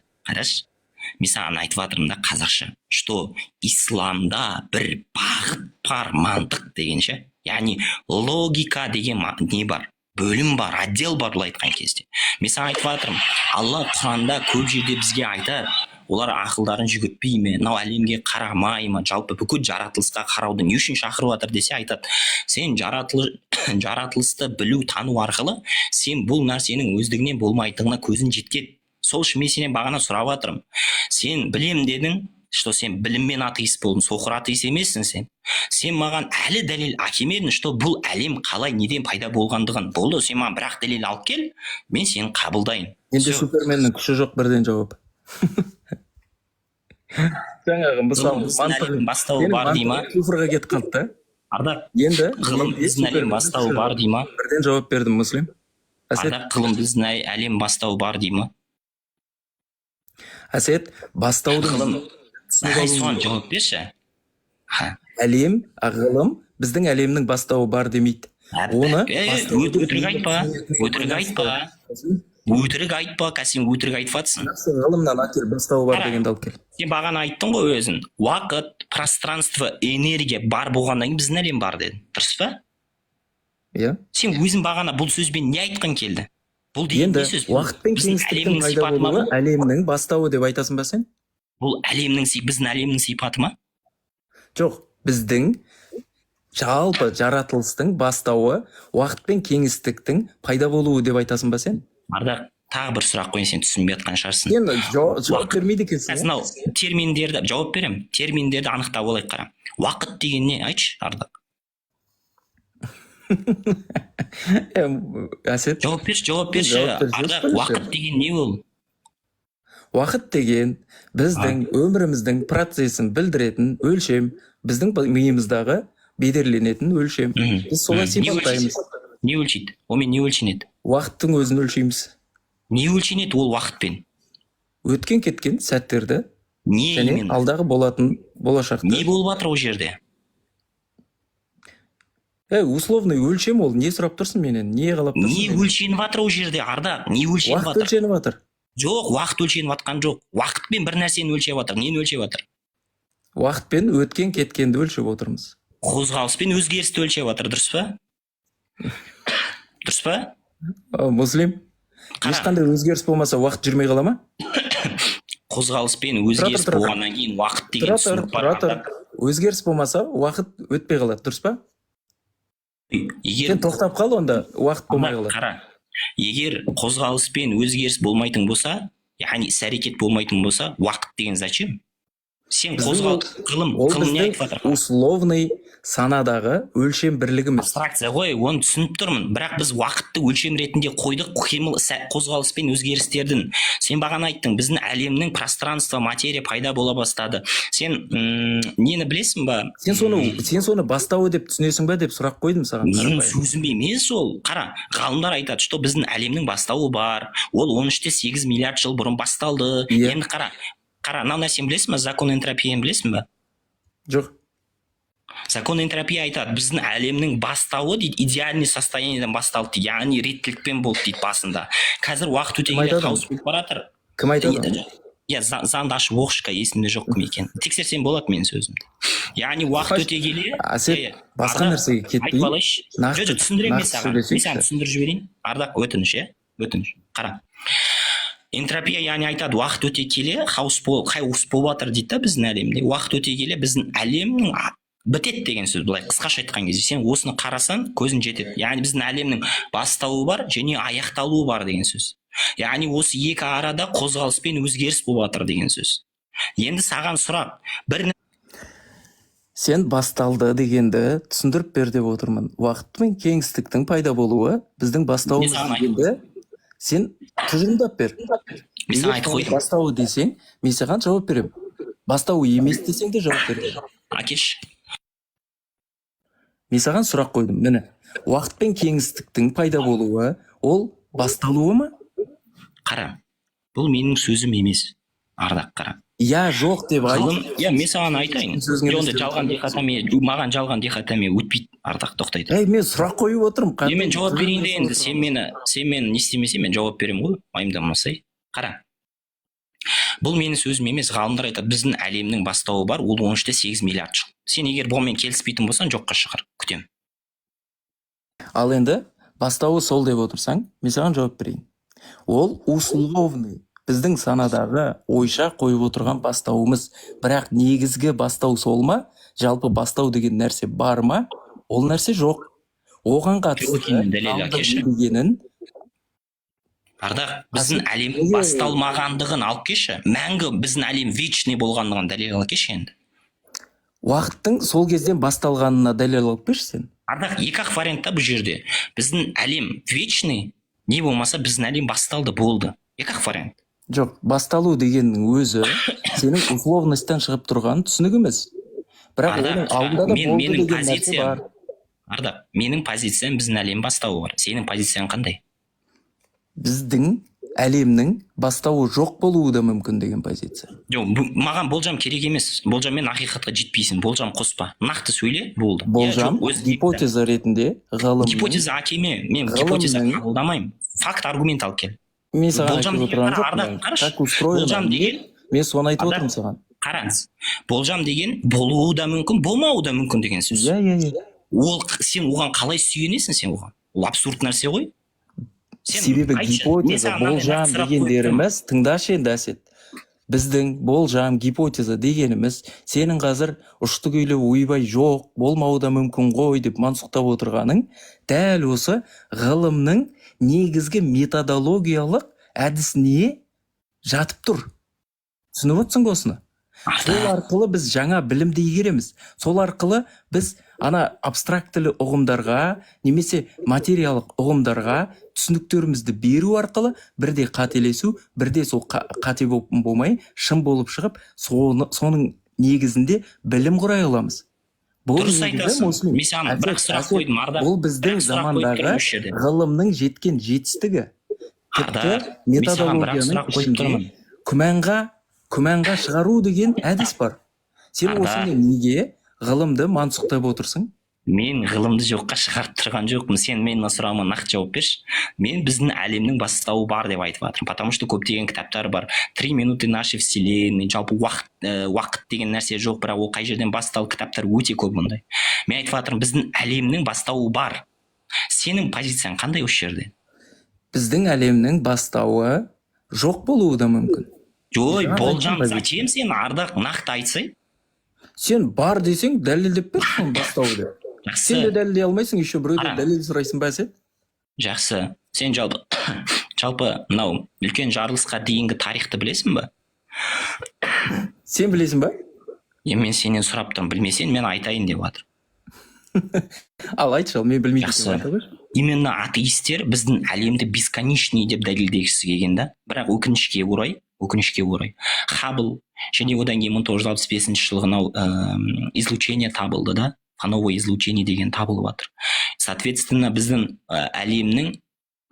Мен саған айтып жатырмын да қазақша, что исламда бір бағыт бар, мантық деген ше. Яғни логика деген не бар? Бөлім бар, отдел бар былай айтқан кезде. Мен саған айтып жатырмын, Алла Құранда көп жерде бізге айтады, олар ақылдарын жүгіртпей ме, мынау әлемге қарамай ма, жалпы бүкіл жаратылысқа қарауды не үшін шақырып жатыр десе айтады. Сен жаратылысты білу, тану арқылы, сен бұл нәрсенің өздігінен болмайтынына көзің жеткен. Сол үшін мен сенен бағана сұрап жатырмын. Сен білем дедің, что сен біліммен атеист болдың, соқыр атеист емессің сен. Сен маған әлі дәлел әкелмедің, что бұл әлем қалай неден пайда болғандығын. Болды, сен маған бірақ дәлел алып кел, мен сені қабылдайын. Енді суперменнің күші жоқ, бірден жауап. Жаңағы мысалы бастауы бар дей ма? Куфрға кетіп қалды. Ардақ, енді ғылым біздің әлем бастауы бар дей ма? Бірден жауап бердім, Муслим. Ардақ, ғылым біздің әлем бастауы бар дей ма? Әсет, бастаудың соған жауап берші. Әлем, ғылым біздің әлемнің бастауы бар демейді. Өтірік айтпа, кәсен өтірік айтып жатсың. Ғылымнан әкел бастауы бар дегенді алып кел. Сен бағана айттың ғой өзің, уақыт, пространство, энергия бар болғаннан кейін біздің әлем бар дедің. Дұрыс па? Иә. Сен өзің бағана бұл сөзбен не айтқан келді? Енді уақытпен кеңістіктің пайда болуы әлемнің бастауы деп айтасың ба сен? Бұл біздің әлемнің сипаты ма? Жоқ, біздің жалпы жаратылыстың бастауы уақытпен кеңістіктің пайда болуы деп айтасың ба сен? Ардақ, тағы бір сұрақ қойын, сен түсінбей жатқан шығарсың. Енді жауап бермейді екенсің. Мынау терминдерді жауап беремін. Терминдерді анықтап алайық қара. Уақыт деген не? Айтшы, Ардақ. Әсет, жауап берші. Ардақ, уақыт деген не ол? Уақыт деген біздің өміріміздің процесін білдіретін өлшем, біздің миымыздағы бедерленетін өлшем. Біз солай сипаттаймыз. Не өлшейді? Онымен не өлшенеді? Уақыттың өзін өлшейміз. Не өлшенеді ол уақытпен? Өткен кеткен сәттерді және алдағы болатын болашақты. Не болып жатыр ол жерде? Условный өлшем ол, не сұрап тұрсың менен? Не қалап тұрсың? Не өлшеніп жатыр ол жерде, Ардақ? Не өлшеніп жатыр? Уақыт өлшеніп жатыр. Жоқ, уақыт өлшеніп жатқан жоқ. Уақытпен бір нәрсені өлшеп жатыр. Нені өлшеп жатыр? Уақытпен өткен кеткенді өлшеп отырмыз. Қозғалыспен өзгерісті өлшеп жатыр, дұрыс па? Дұрыс па? Муслим, ешқандай өзгеріс болмаса уақыт жүрмей қала ма? Қозғалыспен өзгеріс болғаннан кейін уақыт деген түсінік бар. Өзгеріс болмаса уақыт өтпей қалады, дұрыс па? Сен тоқтап қал, онда уақыт болмай қалады. Қара, егер қозғалыспен өзгеріс болмайтын болса, яғни іс-әрекет болмайтын болса, уақыт деген зачем? Сен Біздің қозғал ол ғылым не біздің айтып жатыр? условный санадағы өлшем бірлігіміз. Абстракция ғой, оны түсініп тұрмын. Бірақ біз уақытты өлшем ретінде қойдық қозғалыс пен өзгерістердің. Сен бағана айттың, біздің әлемнің пространство, материя пайда бола бастады. Сен нені білесің ба? Сен соны бастауы деп түсінесің ба деп сұрақ қойдым саған. Менің сөзім емес ол. Қара, ғалымдар айтады, что біздің әлемнің бастауы бар. Ол 13,8 миллиард жыл бұрын басталды. Енді қара, мынау нәрсені білесің ба? Закон энтропияны білесің ба? Жоқ. Закон энтропия айтады, біздің әлемнің бастауы дейді, идеальный состояниеден басталды дейді, яғни реттілікпен болды дейді басында. Қазір уақыт өте келе хаос болып баратыр. Кім айтады? Иә, заңды ашып оқышқа, есімде жоқ кім екен. Тексерсем болады менің сөзімді. Яғни уақыт өте келе басқа нәрсеге кетпей, нақты түсіндіремін саған. Мен саған түсіндіріп жіберейін. Ардақ, өтініш, өтініш. Қара. Энтропия яғни айтады, уақыт өте келе хаос болып жатыр дейді да біздің әлемде. Уақыт өте келе біздің әлемнің бітеді деген сөз. Былай қысқаша айтқан кезде сен осыны қарасаң көзің жетеді. Яғни біздің әлемнің бастауы бар және аяқталуы бар деген сөз. Яғни осы екі арада қозғалыс пен өзгеріс болып жатыр деген сөз. Енді саған сұрақ, сен басталды дегенді түсіндіріп бер деп отырмын. Уақыт пен кеңістіктің пайда болуы біздің бастауымыз дегенді сен тұжырымдап бер. Мен саған айтып қойдым. Бастауы десең, мен саған жауап беремін. Бастауы емес десең де жауап беремін. Акеш. Мен саған сұрақ қойдым. Міне, уақыт пен кеңістіктің пайда болуы, ол басталуы ма? Қара, бұл менің сөзім емес. Ардақ, қара. Я, жоқ деп айтып. Я, мен саған айтайын. Онда жалған дихотомия, маған жалған дихотомия өтпейді. Ардақ, тоқтайды. Мен сұрақ қойып отырмын. Мен жауап берейін де енді, сен мені не істемесең, мен жауап беремін ғой. Уайымдамасай. Қара. Бұл менің сөзім емес, ғалымдар айтады, біздің әлемнің бастауы бар, ол 13,8 миллиард жыл. Сен егер бұнымен келіспейтін болсаң, жоққа шығар, күтем. Ал енді бастауы сол деп отырсаң, мен саған жауап берейін. Ол условный, біздің санадағы ойша қойып отырған бастауымыз. Бірақ негізгі бастау сол ма? Жалпы бастау деген нәрсе бар ма? Ол нәрсе жоқ. Оған қатысты дегенін Ардақ, біздің әлем басталмағандығын алып кеші, мәңгі біздің әлем вечный болғандығын дәлел алып кеші енді. Уақыттың сол кезден басталғанына дәлел алып берші сен. Ардақ, екі-ақ вариантта бұл жерде. Біздің әлем вечный, не болмаса біздің әлем басталды, болды. Екі-ақ вариант. Жоқ, басталу дегеннің өзі сенің условностьтан шығып тұрған түсінік емес. Бірақ оның алдында да болды деген нәрсе бар. Ардақ, менің позициям біздің әлем бастауы бар. Сенің позицияң қандай? Біздің әлемнің бастауы жоқ болуы да мүмкін деген позиция. Жоқ, маған болжам керек емес. Болжаммен ақиқатқа жетпейсің. Болжам қоспа. Нақты сөйле, болды. Болжам гипотеза ретінде ғылым. Гипотеза әкеме, мен гипотеза қабылдамаймын. Факт, аргумент алып кел. Мен саған айтып отырған жоқпын. Болжам деген, мен соны айтып отырмын саған. Қараңыз. Болжам деген болуы да мүмкін, болмауы да мүмкін деген сөз. Ол сен оған қалай сүйенесің сен оған? Ол абсурд нәрсе ғой. Себебі гипотеза, болжам дегендеріміз, тыңдашы енді Әсет. Біздің болжам, гипотеза дегеніміз, сенің қазір ұшты күйлі ойбай жоқ, болмауы да мүмкін ғой деп мансұқтап отырғаның, дәл осы ғылымның негізгі методологиялық әдісіне жатып тұр. Түсініп отырсың ба осыны? Сол арқылы біз жаңа білімді игереміз. Сол арқылы біз ана абстрактілі ұғымдарға, немесе материялық ұғымдарға түсініктерімізді беру арқылы бірде қателесу, бірде сол қате болмай, шын болып шығып, соның негізінде білім құрай аламыз. Дұрыс айтасың. Мен саған бірақ сұрақ қойдым, Ардақ. Бұл біздің замандағы ғылымның жеткен жетістігі. Тіпті методологияның ішінде күмәнға шығару деген әдіс бар. Сен осыны неге ғылымды мансұқтап отырсың? Мен ғылымды жоққа шығарып тұрған жоқпын. Сен менің сұрағыма нақты жауап берші. Мен біздің әлемнің бастауы бар деп айтып жатырмын. Потому что көптеген кітаптар бар. 3 минуты нашей вселенной, жалпы уақыт деген нәрсе жоқ, бірақ ол қай жерден басталды, кітаптар өте көп мұндай. Мен айтып жатырмын, біздің әлемнің бастауы бар. Сенің позицияң қандай осы жерде? Біздің әлемнің бастауы жоқ болуы да мүмкін. Ой, болжам, зачем сен Ардақ нақты айтсай? Сен бар десең, дәлелдеп бер соны бастауы деп. Сен де дәлелдей алмайсың, еще біреуден дәлел сұрайсың ба Әсет? Жақсы. Сен жалпы мынау үлкен жарылысқа дейінгі тарихты білесің ба? Сен білесің ба? Мен сенен сұрап тұрмын, білмесең мен айтайын деп жатыр. Ал айтшы, ал мен білмейді Жақсы. екен, айта қойшы. Именно атеисттер біздің әлемді бесконечный деп дәлелдегісі келген да. Бірақ өкінішке орай, Хаббл және одан кейін 1965 жылғы мынау излучение табылды да. Фановое излучение деген табылып жатыр. Соответственно, біздің әлемнің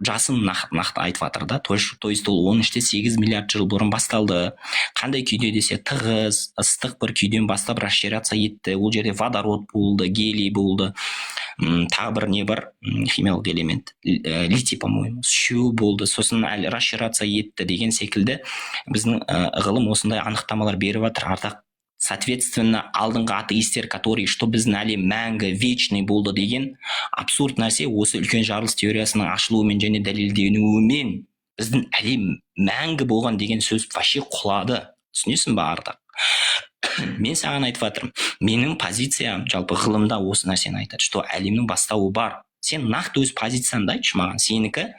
жасын нақты айтып жатыр да. То есть ол 13-8 миллиард жыл бұрын басталды. Қандай күйде десе, тығыз, ыстық бір күйден бастап расширяться етті. Ол жерде водород болды, гелий болды. Тағы бір не бар, химиялық элемент, литий, по-моему, үшеу болды. Сосын әлі расширяться етті деген секілді біздің ғылым осындай анықтамалар беріп жатыр. Ардақ, соответственно, алдыңғы атеисттер, которые, что біздің әлем мәңгі, вечный болды деген абсурд нәрсе осы үлкен жарылыс теориясының ашылуымен және дәлелденуімен біздің әлем мәңгі болған деген сөз вообще құлады. Түсінесің ба, Ардақ? Мен саған айтып жатырмын, менің позициям жалпы ғылымда осы нәрсені айтады, что әлемнің бастауы бар. Сен нақты өз позицияңды айтшы маған. Сенікі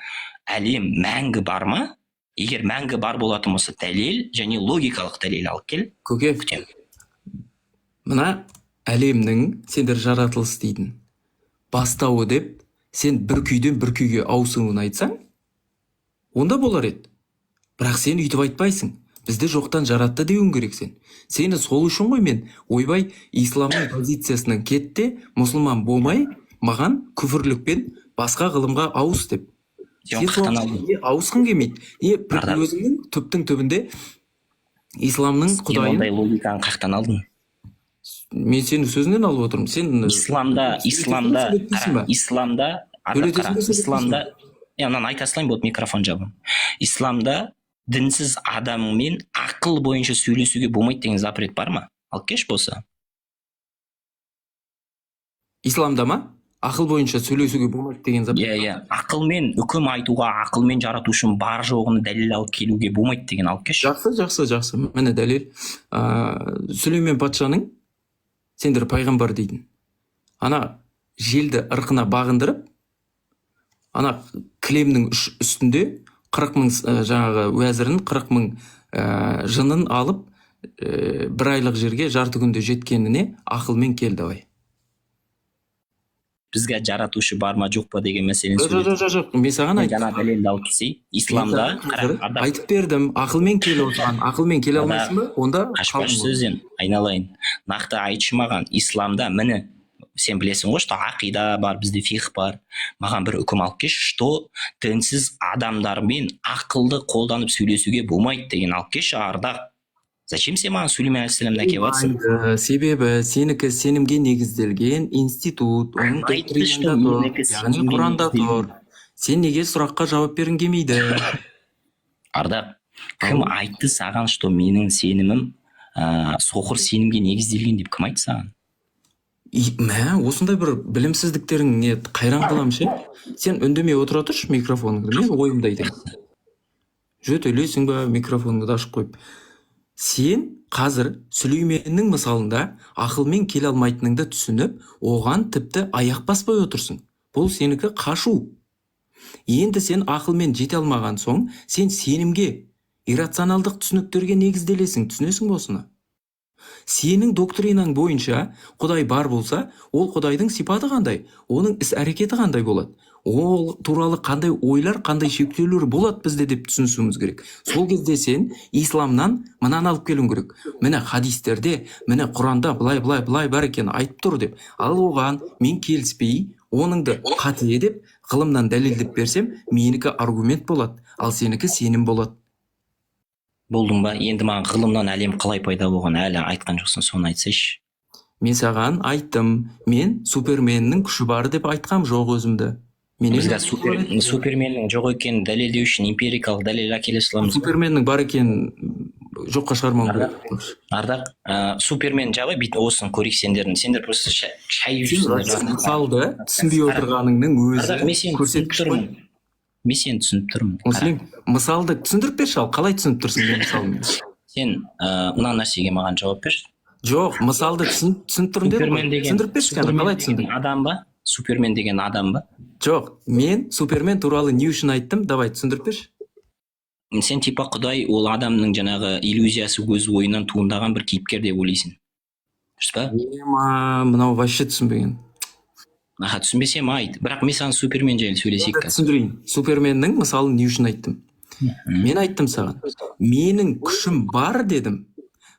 әлем мәңгі бар ма? Егер мәңгі бар болатын болса, дәлел және логикалық дәлел алып кел. Көке, Күтемін. мына әлемнің сендер жаратылыс дейтін бастауы деп сен бір күйден бір күйге ауысуын айтсаң, онда болар еді. Бірақ сен үйтіп айтпайсың. Бізді жоқтан жаратты деуің керек сен. Сені сол үшін ғой мен ойбай исламның позициясынан кетте, мұсылман болмай, маған күфірлікпен басқа ғылымға ауыс деп. Сен қақтан алдың. Ауысқың келмейді. Ардақ. Өзіңнің түптің түбінде исламның Сен құдайын... ондай логиканы қақтан алдың. Мен сенің сөзіңнен алып отырмын. Сен... Исламда, мынаны айта салайын болды, микрофон жабым. Исламда дінсіз адаммен ақыл бойынша сөйлесуге болмайды деген запрет бар ма? Ал кеш болса. Исламда ма? Ақыл бойынша сөйлесуге болмайды деген запрет. Иә. Ақылмен үкім айтуға, ақылмен жаратушының бар жоғын дәлел алып келуге болмайды деген алып кеш. Жақсы. Міне дәлел. Сүлеймен патшаның сендер пайғамбар дейтін. Ана желді ырқына бағындырып, ана кілемнің үстінде 40 000 жаңағы уәзірін, 40 000 жынын алып, бір айлық жерге жарты күнде жеткеніне ақылмен келді ғой. Бізге жаратушы бар ма жоқ па деген мәселені Жоқ, мен саған айттым. Жаңа дәлелді алып келсей, исламда айтып бердім, ақылмен келе отырған, ақылмен келе алмайсың ба? Онда қашпаш сөзден айналайын. Нақты айтшы маған, исламда міне, сен білесің ғой, что ақида бар, бізде фих бар. Маған бір үкім алып кеш, что дінсіз адамдармен ақылды қолданып сөйлесуге болмайды деген алып кеш, Ардақ. Зачем сен маған Сүлеймен алейхиссаламды әкеліп жатсың? Себебі сенікі сенімге негізделген институт, оның доктринада тұр, яғни Құранда тұр. Сен неге сұраққа жауап бергің келмейді? Ардақ, кім айтты саған, что менің сенімім соқыр сенімге негізделген деп кім айтты саған? Осындай бір білімсіздіктерің не қайран қалам ше? Сен үндемей отыра тұршы микрофоныңды, мен ойымды айтайын. Жөтелесің ба микрофоныңды ашып қойып. Сен қазір Сүлейменнің мысалында ақылмен келе алмайтыныңды түсініп, оған тіпті аяқ баспай отырсың. Бұл сенікі қашу. Енді сен ақылмен жете алмаған соң, сен сенімге, иррационалдық түсініктерге негізделесің, түсінесің бе осыны? Сенің доктринаң бойынша Құдай бар болса, ол Құдайдың сипаты қандай, оның іс-әрекеті қандай болады? Ол туралы қандай ойлар, қандай шектеулер болады бізде деп түсінісуіміз керек. Сол кезде сен исламнан мынаны алып келуің керек. Міне хадистерде, міне Құранда былай бар екен айтып тұр деп. Ал оған мен келіспей, оныңды қате деп, ғылымнан дәлелдеп берсем, менікі аргумент болады, ал сенікі сенім болады. Болдың ба? Енді маған ғылымнан әлем қалай пайда болған әлі айтқан жоқсың, соны айтсайшы. Мен саған айттым, мен суперменнің күші бар деп айтқам жоқ өзімді. Бізге суперменнің жоқ екенін дәлелдеу үшін эмпирикалық дәлел әкеле саламыз. Суперменнің бар екенін жоққа шығармауың керек. Ардақ, супермен жабы бит осын көрейік сендердің. Сендер просто шай ішсіңдер. Мысалды түсінбей отырғаныңның өзі көрсеткіш қой. Мен сені түсініп тұрмын. Мұслим, мысалды түсіндіріп берші, ал қалай түсініп тұрсың мен мысалын? Сен мына нәрсеге маған жауап берші. Жоқ, мысалды түсініп тұрмын дедім. Түсіндіріп берші, қалай түсіндің? Адам ба? Супермен деген адам ба? Жоқ, мен супермен туралы не үшін айттым? Давай түсіндіріп берші. Сен типа Құдай ол адамның жаңағы иллюзиясы өз ойынан туындаған бір кейіпкер деп ойлайсың. дұрыс па? Мынау вообще түсінбеген. Аха, түсінбесем айт. Бірақ мен саған Супермен жайлы сөйлесейік қазір. Түсіндірейін. Суперменнің мысалын не үшін айттым? Мен айттым саған, менің күшім бар дедім,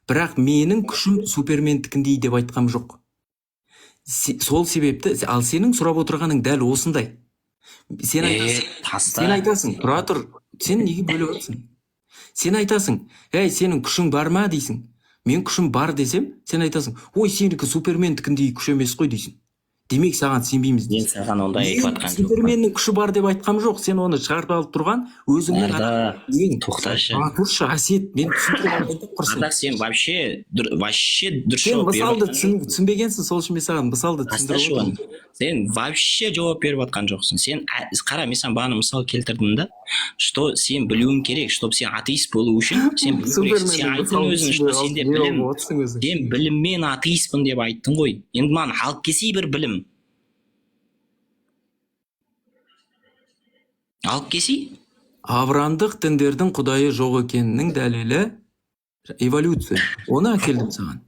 бірақ менің күшім Супермендікіндей деп айтқам жоқ. Сол себепті, ал сенің сұрап отырғаның дәл осындай. Сен айтасың, тұра тұр, сен неге бөліп отырсың? Сен айтасың, сенің күшің бар ма дейсің. Мен күшім бар десем, сен айтасың, ой, сенікі Супермендікіндей күш емес қой дейсің. Демек саған сенбейміз дейсің. Мен саған ондай айтып жатқан жоқпын. Суперменнің күші бар деп айтқам жоқ. Сен оны шығарып алып тұрған өзіңнің тоқташы. Тұршы, Асет, мен түсіндіріп құрсын. Ардақ, сен вообще дұрыс сен мысалды түсінбегенсің, сол үшін мен саған мысалды түсіндіріп отырмын. Сен вообще жауап беріп жатқан жоқсың. Сен қара, мен саған бағана мысал келтірдім да, что сен білуің керек, чтобы сен атеист болу үшін, сен білу керексің. Сен айттың өзің, что сенде білім, сен біліммен атеистпін деп айттың ғой. Енді маған алып келсей бір білім. Алып келсей? Аврандық діндердің құдайы жоқ екенінің дәлелі эволюция. Оны әкелдім саған.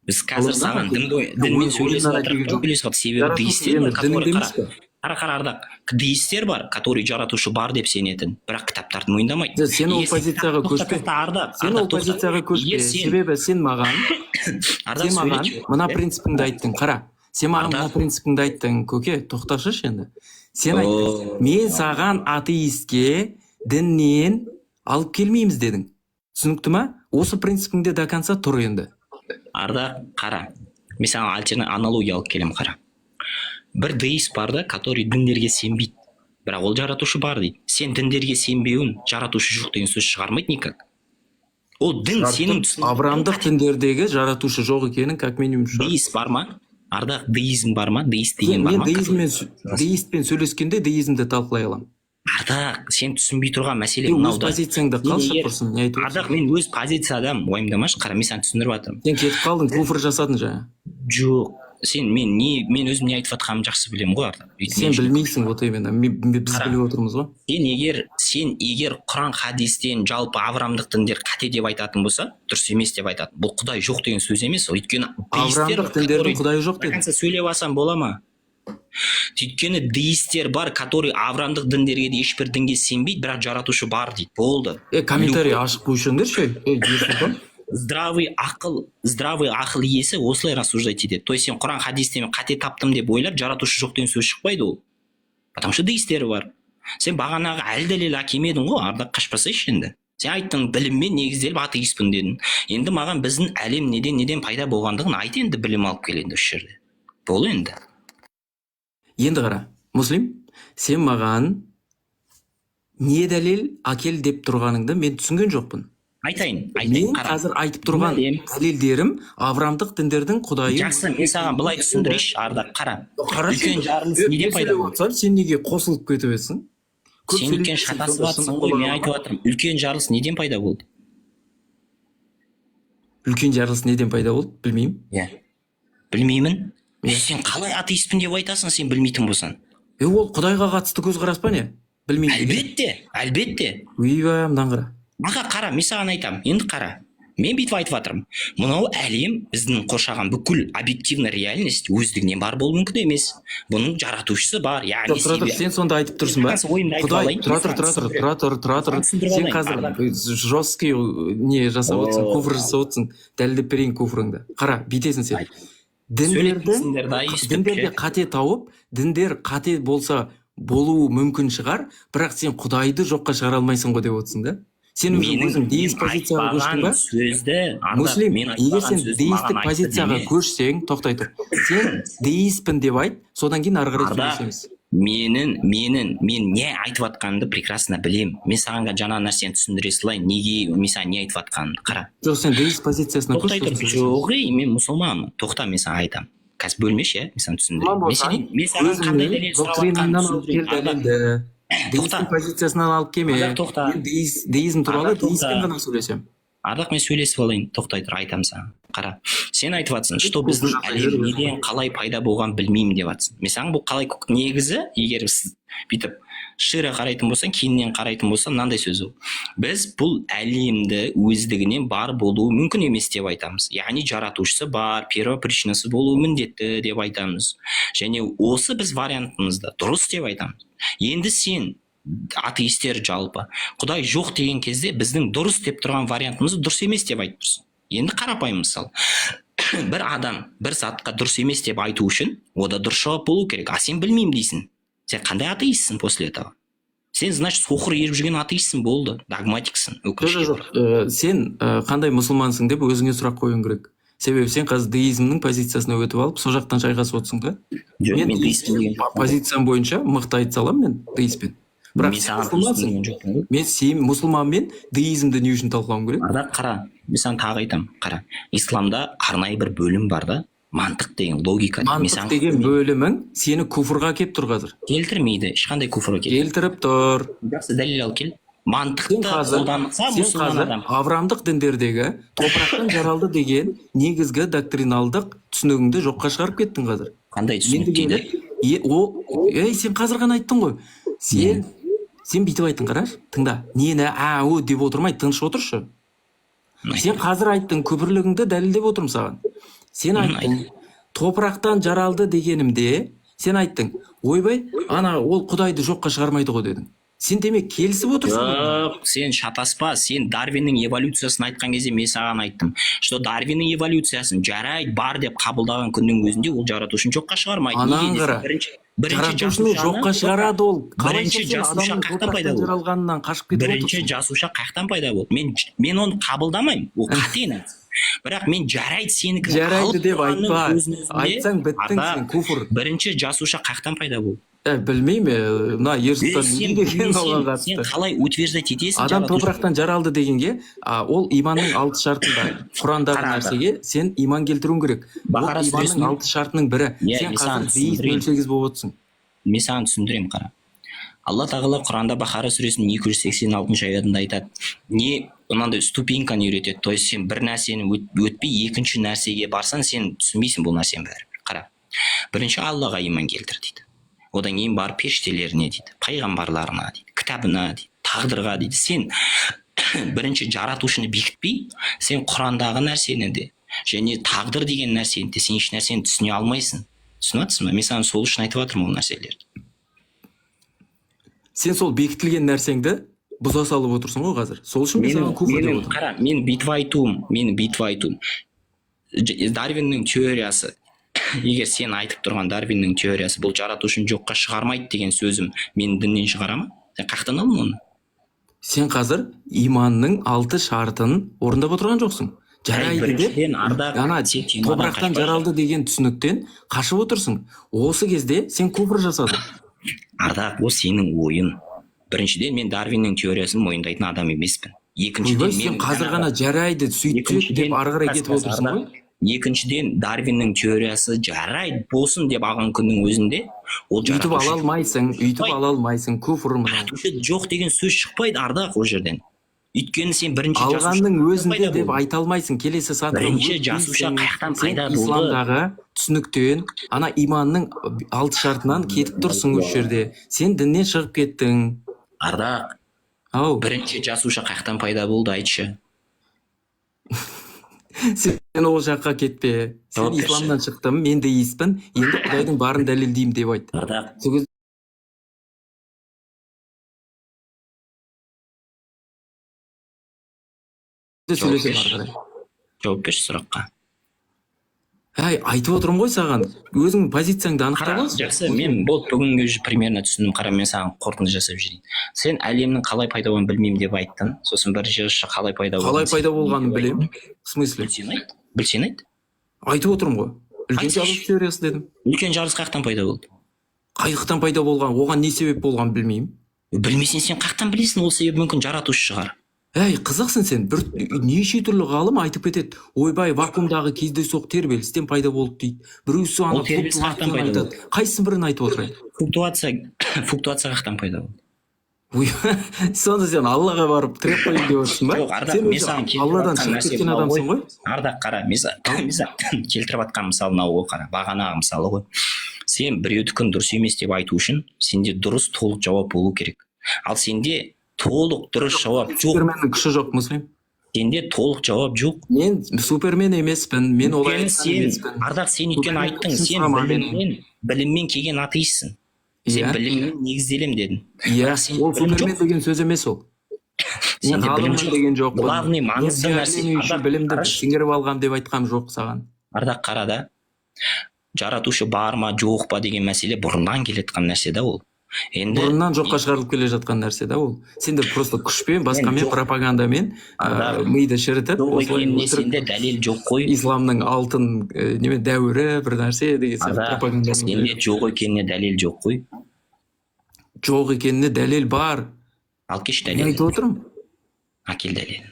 Біз қазір саған дінмен сөйлесіп жатырмыз. Себебі деистер бар, деистер бар, который жаратушы бар деп сенетін, бірақ кітаптарды мойындамайды. Сен ол позицияға көшпе. Сен ол позицияға көшпе. Себебі сен маған мына принципіңді айттың. Қара, сен маған мына принципіңді айттың. Көке, тоқташы енді. Сен айттың, мен саған атеистке діннен алып келмейміз дедің. Түсінікті ма? Осы принципіңде до конца тұр енді. Ардақ, қара, мен саған аналогия алып келем, қара. Бір деист бар да, который діндерге сенбейді, бірақ ол жаратушы бар дейді. Сен діндерге сенбеуін жаратушы жоқ деген сөз шығармайды никак. Ол дін сенің Авраамдық діндердегі жаратушы жоқ екенін как минимум шығар. Деист бар ма? Ардақ, деизм бар ма? Деист деген бар ма? Мен деистпен сөйлескенде деизмді талқылай аламын. Ардақ, сен түсінбей тұрған мәселе мынауда. Өз позицияңды қалшы құрсын, не айтып отырсың? Ардақ, мен өз позициядам, уайымдамашы, қара, мен саған түсіндіріп жатырмын. Сен кетіп қалдың, куфр жасадың жаңа. Жоқ, мен өзім не айтып жатқанымды жақсы білемін ғой, Ардақ. Сен білмейсің, вот именно, біз біліп отырмыз ғой. Сен егер Құран хадистен жалпы авраамдық діндер қате деп айтатын болса, дұрыс емес деп айтады. Бұл Құдай жоқ деген сөз емес, өйткені авраамдық діндердің Құдайы жоқ деді. Сөйлеп алсам бола ма? Өйткені деистер бар, который авраамдық діндерге де ешбір дінге сенбейді, бірақ жаратушы бар дейді. Болды. Комментарий ашық қойшыңдаршы. Здравый ақыл иесі осылай рассуждать етеді. То есть сен Құран хадистен қате таптым деп ойлап, жаратушы жоқ деген сөз шықпайды ол. Потому что деистер бар. Сен бағанағы әл-дәлел әкелмедің ғой, Ардақ, қашпасайшы енді. Сен айттың, біліммен негізделіп атеистпін дедің. Енді маған біздің әлем неден пайда болғандығын айт, енді білім алып кел енді осы жерде. Бол енді. Енді қара, мұслим, сен маған не дәлел әкел деп тұрғаныңды мен түсінген жоқпын. Айтайын. Мен қазір айтып тұрған дәлелдерім авраамдық діндердің Құдайы. Жақсы, мен саған былай түсіндірейінші, Ардақ, қара. Үлкен жарылыс неден пайда болды? Сен неге қосылып кетіп етсің? Сен үлкен шатасып жатсың ғой, мен айтып жатырмын. Үлкен жарылыс неден пайда болды? Үлкен жарылыс неден пайда болды? Білмеймін. Иә. Білмеймін. Сен қалай атеистпін деп айтасың, сен білмейтін болсаң? Ол Құдайға қатысты көзқарас па не? Білмеймін. Әлбетте. Ойбай, мынаны қара. Аға, қара, мен саған айтамын, енді қара. Мен бүйтіп айтып жатырмын. Мынау әлем, біздің қоршаған бүкіл объективный реальность өздігінен бар болуы мүмкін емес. Бұның жаратушысы бар. Сен сонда айтып тұрсың ба? Құдай, тұра тұр. Сен қазір жесткий не жасап отырсың, куфр жасап отырсың. Дәлелдеп берейін куфрыңды. Қара, бүйтесің сен. Діндерде қате тауып, діндер қате болса болуы мүмкін шығар, бірақ сен Құдайды жоққа шығара алмайсың ғой деп отырсың да? Сен өзің деист позицияға көштің ба? Муслим, егер сен деистік позицияға көшсең, тоқтай тұр. Сен деистпін деп айт, содан кейін ары қарай сөйлесеміз. Мен не айтып жатқанымды прекрасно білем. Мен саған жаңа нәрсені түсіндіре салайын, неге мен саған не айтып жатқанымды қара. Жоқ, сен деист позициясына көш. Жоқ, мен мұсылманмын. Тоқта, мен саған айтамын. Қазір бөлмеші, мен саған түсіндірейін. Мен саған қандай дәлел сұрап жатқанымды. Деистің позициясынан алып келме. Деизм туралы деистпен ғана сөйлесем. Ардақ, мен сөйлесіп алайын, тоқтай тұр, айтамын саған. Қара, сен айтып жатсың, что біздің әлем неден қалай пайда болған білмеймін деп жатсың. Мен саған бұл қалай негізі, егер бүйтіп шире қарайтын болсаң, кейіннен қарайтын болсаң, мынандай сөз ол. біз бұл әлемді өздігінен бар болуы мүмкін емес деп айтамыз. Яғни жаратушысы бар, первопричинасы болуы міндетті деп айтамыз. Және осы біз вариантымызды дұрыс деп айтамыз. Енді сен атеистер жалпы Құдай жоқ деген кезде біздің дұрыс деп тұрған вариантымызды дұрыс емес деп айтып тұрсың. Енді қарапайым мысал. Бір адам бір затқа дұрыс емес деп айту үшін ода дұрыс жауап болу керек. А сен білмеймін дейсің. Сен қандай атеистсің после этого? Сен, значит, соқыр еріп жүрген атеистсің, болды, догматиксің. Жоқ, сен қандай мұсылмансың деп өзіңе сұрақ қоюың керек. Себебі сен қазір деизмнің позициясына өтіп алып, сол жақтан шайқасып отырсың да. Жоқ, мен деистпін. Позициям бойынша мықты айта аламын мен деистпен. Бірақ сен мұсылмансың. Мен мұсылманмен деизмді не үшін талқылауым керек? Ардақ, қара, мен саған тағы айтамын, қара. Исламда арнайы бір бөлім бар да, мантық деген, логика. Мантық деген бөлімің сені куфрға келіп тұр қазір. Келтірмейді, ешқандай куфрға келтіріп тұр. Жақсы, дәлел ал кел. Мантықты қолданса мұсылман адам. Авраамдық діндердегі топырақтан жаралды деген негізгі доктриналдық түсінігіңді жоққа шығарып кеттің қазір. Қандай түсінік дейді? Сен қазір ғана айттың ғой. Сен бүйтіп айттың, қараш, тыңда. Нені деп отырмай, тыныш отыршы. Сен қазір айттың, күбірлігіңді дәлелдеп отырмын саған. Сен айттың, топырақтан жаралды дегенімде, сен айттың, ойбай, ол Құдайды жоққа шығармайды ғой дедің. Сен демек келісіп отырсың. Жоқ, сен шатаспа, сен Дарвиннің эволюциясын айтқан кезде мен саған айттым, что Дарвиннің эволюциясын жарайды бар деп қабылдаған күннің өзінде ол жаратушыны жоққа шығармайды. Анан қара. Жаратушыны жоққа шығарады ол. Бірінші жасуша қаяқтан пайда болды? Жаралғанынан қашып кетіп отырсың. Бірінші жасуша қаяқтан пайда болды? Мен оны қабылдамаймын. Ол қате. Бірақ мен жарайды сенікі жарайды деп айтпа. Айтсаң біттің сен, куфр. Бірінші жасуша қаяқтан пайда болды? Білмеймін, мына ерсұлтан не деген оған қатысты. Сен қалай утверждать етесің? Адам топырақтан жаралды дегенге, ол иманның 6 шартында, Құрандағы нәрсеге сен иман келтіруің керек. Ол иманның 6 шартының бірі. Сен қазір дейіз бөлшегіз болып отырсың. Мен саған түсіндірем, қара. Алла тағала Құранда Бақара сүресінің 286 аятында айтады. Не мынандай ступеньканы үйретеді. То есть сен бір нәрсені өтпей екінші нәрсеге барсаң, сен түсінбейсің бұл нәрсенің бәрі. Қара. Бірінші Аллаға иман келтір дейді. Одан кейін бар періштелеріне дейді, пайғамбарларына дейді, кітабына дейді, тағдырға дейді. Сен бірінші жаратушыны бекітпей, сен Құрандағы нәрсені де және тағдыр деген нәрсені де сен еш нәрсені түсіне алмайсың. Түсініп жатсың ба? Мен саған сол үшін айтып жатырмын ол нәрселерді. Сен сол бекітілген нәрсеңді бұза салып отырсың ғой қазір. Сол үшін мен саған куфр деп отырмын. Қара, менің бүйтіп айтуым. Дарвиннің теориясы, егер сен айтып тұрған Дарвиннің теориясы бұл жаратушыны жоққа шығармайды деген сөзім менің діннен шығара ма? Сен қаяқтан алдың оны? Сен қазір иманның 6 шартын орындап отырған жоқсың. Жарайды деп, топырақтан жаралды деген түсініктен қашып отырсың. Осы кезде сен куфр жасадың. Ардақ, ол сенің ойын. Біріншіден, мен Дарвиннің теориясын мойындайтын адам емеспін. Екіншіден, сен қазір ғана жарайды сөйтіп деп ары қарай кетіп отырсың ғой. Екіншіден, Дарвиннің теориясы жарайды болсын деп алған күннің өзінде ол жаратушы үйтіп ала алмайсың, куфр мынау. Жоқ деген сөз шықпайды, Ардақ, ол жерден. Өйткені сен бірінші алғанның өзінде деп айта алмайсың. Келесі сатыр бірінші жасуша қаяқтан пайда болды? Исламдағы түсініктен, иманның 6 шартынан кетіп тұрсың осы жерде. Сен діннен шығып кеттің. Ардақ, бірінші жасуша қаяқтан пайда болды, айтшы. Сен ол жаққа кетпе. Сен исламнан шықтым, мен деистпін, енді Құдайдың барын дәлелдеймін деп айт. Ардақ, жауап берші сұраққа. Айтып отырмын ғой саған. Өзің позицияңды анықтап алсың. Жақсы, мен бүгінгі примерно түсіндім. Қара, мен саған қорытынды жасап жіберейін. Сен әлемнің қалай пайда болғанын білмеймін деп айттың. Сосын бір жыршы қалай пайда болғанын білемін. В смысле? Білсен айт. Айтып отырмын ғой. Үлкен жарылыс теориясы дедім. Үлкен жарылыс қаяқтан пайда болды? Қайықтан пайда болған, оған не себеп болғанын білмеймін. Білмесең сен қаяқтан білесің? Ол себеп мүмкін жаратушы шығар. Қызықсың сен. Неше түрлі ғалым айтып кетеді. Ойбай, вакуумдағы кездейсоқ тербелістен пайда болды дейді. Біреусі ана флуктуацияны айтады. Қайсысын бірін айтып отырайын? Флуктуация қаяқтан пайда болды? Сонда сен Аллаға барып тіреп қойын деп отырсың ба? Жоқ, Ардақ, мен саған Алладан шығып кеткен адамсың ғой? Ардақ, қара, мен саған келтіріп жатқан мысалы мынау ғой, қара, бағанағы мысалы ғой. Сен біреудікін дұрыс емес деп айту үшін сенде дұрыс толық жауап болу керек. Ал сенде толық дұрыс жауап жоқ. Суперменнің күші жоқ, Муслим. Сенде толық жауап жоқ. Мен супермен емеспін, мен олай Өйткені айтқан сен, емеспін. Ардақ, сен өйткені Супермен айттың, үшін сен сұрама менен. біліммен келген атеистсің. Сен Иә. біліммен негізделем дедің. Иә, Бірақ сенде ол білім супермен жоқ. деген сөз емес ол. Мен Сенде білім ғалыммын жоқ. деген жоқпын. Главный Мен маңызды нәрсе. әлем үшін Ардақ, білімді қарашы. сіңіріп алғам деп айтқам жоқ саған. Ардақ, қара да. Жаратушы бар ма, жоқ па деген мәселе бұрыннан келетқан нәрсе да ол. Енді Бұрыннан жоққа шығарылып келе жатқан нәрсе да ол. Сендер просто күшпен, басқамен, жоқ. пропагандамен Ардақ, миды шірітіп, жоқ осылай екеніне өтірік сенде дәлел жоқ қой. исламның алтын неме дәуірі бір нәрсе деген сияқты Ардақ, пропаганда. сенде жоқ екеніне дәлел жоқ қой. Жоқ екеніне дәлел бар. Ал кеш Мен дәлел. айтып отырмын. Әкел дәлел.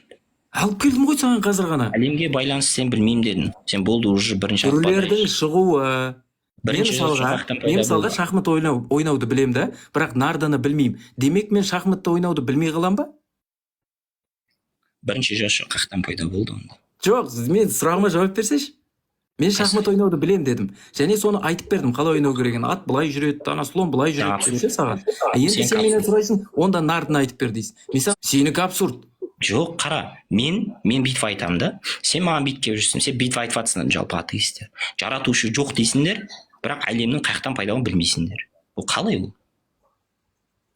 Алып келдім ғой саған қазір ғана. Әлемге байланысты сен білмеймін дедің. Сен болды уже бірінші Түрлердің шығуы. Мен Бірінші мысалға шахмат ойнауды білем да, бірақ нарданы білмеймін. Демек мен шахматты ойнауды білмей қалам ба? Бірінші жошы қақтан пайда болды онда. Жоқ, мен сұрағыма жауап берсеші. Мен шахмат ойнауды білем дедім. Және соны айтып бердім, қалай ойнау керегін. Ат былай жүреді, ана слон былай жүреді деп ше саған. Енді сен менен сұрайсың, онда нардыны айтып бер дейсің. Мысалы, сенікі абсурд. Жоқ, қара, мен бүйтіп айтамын да, сен маған бүйтіп келіп жүрсің, сен бүйтіп айтып жатсыңдар, жалпы атеистер. Жаратушы жоқ дейсіңдер, бірақ әлемнің қаяқтан пайда болғанын білмейсіңдер. Ол қалай ол?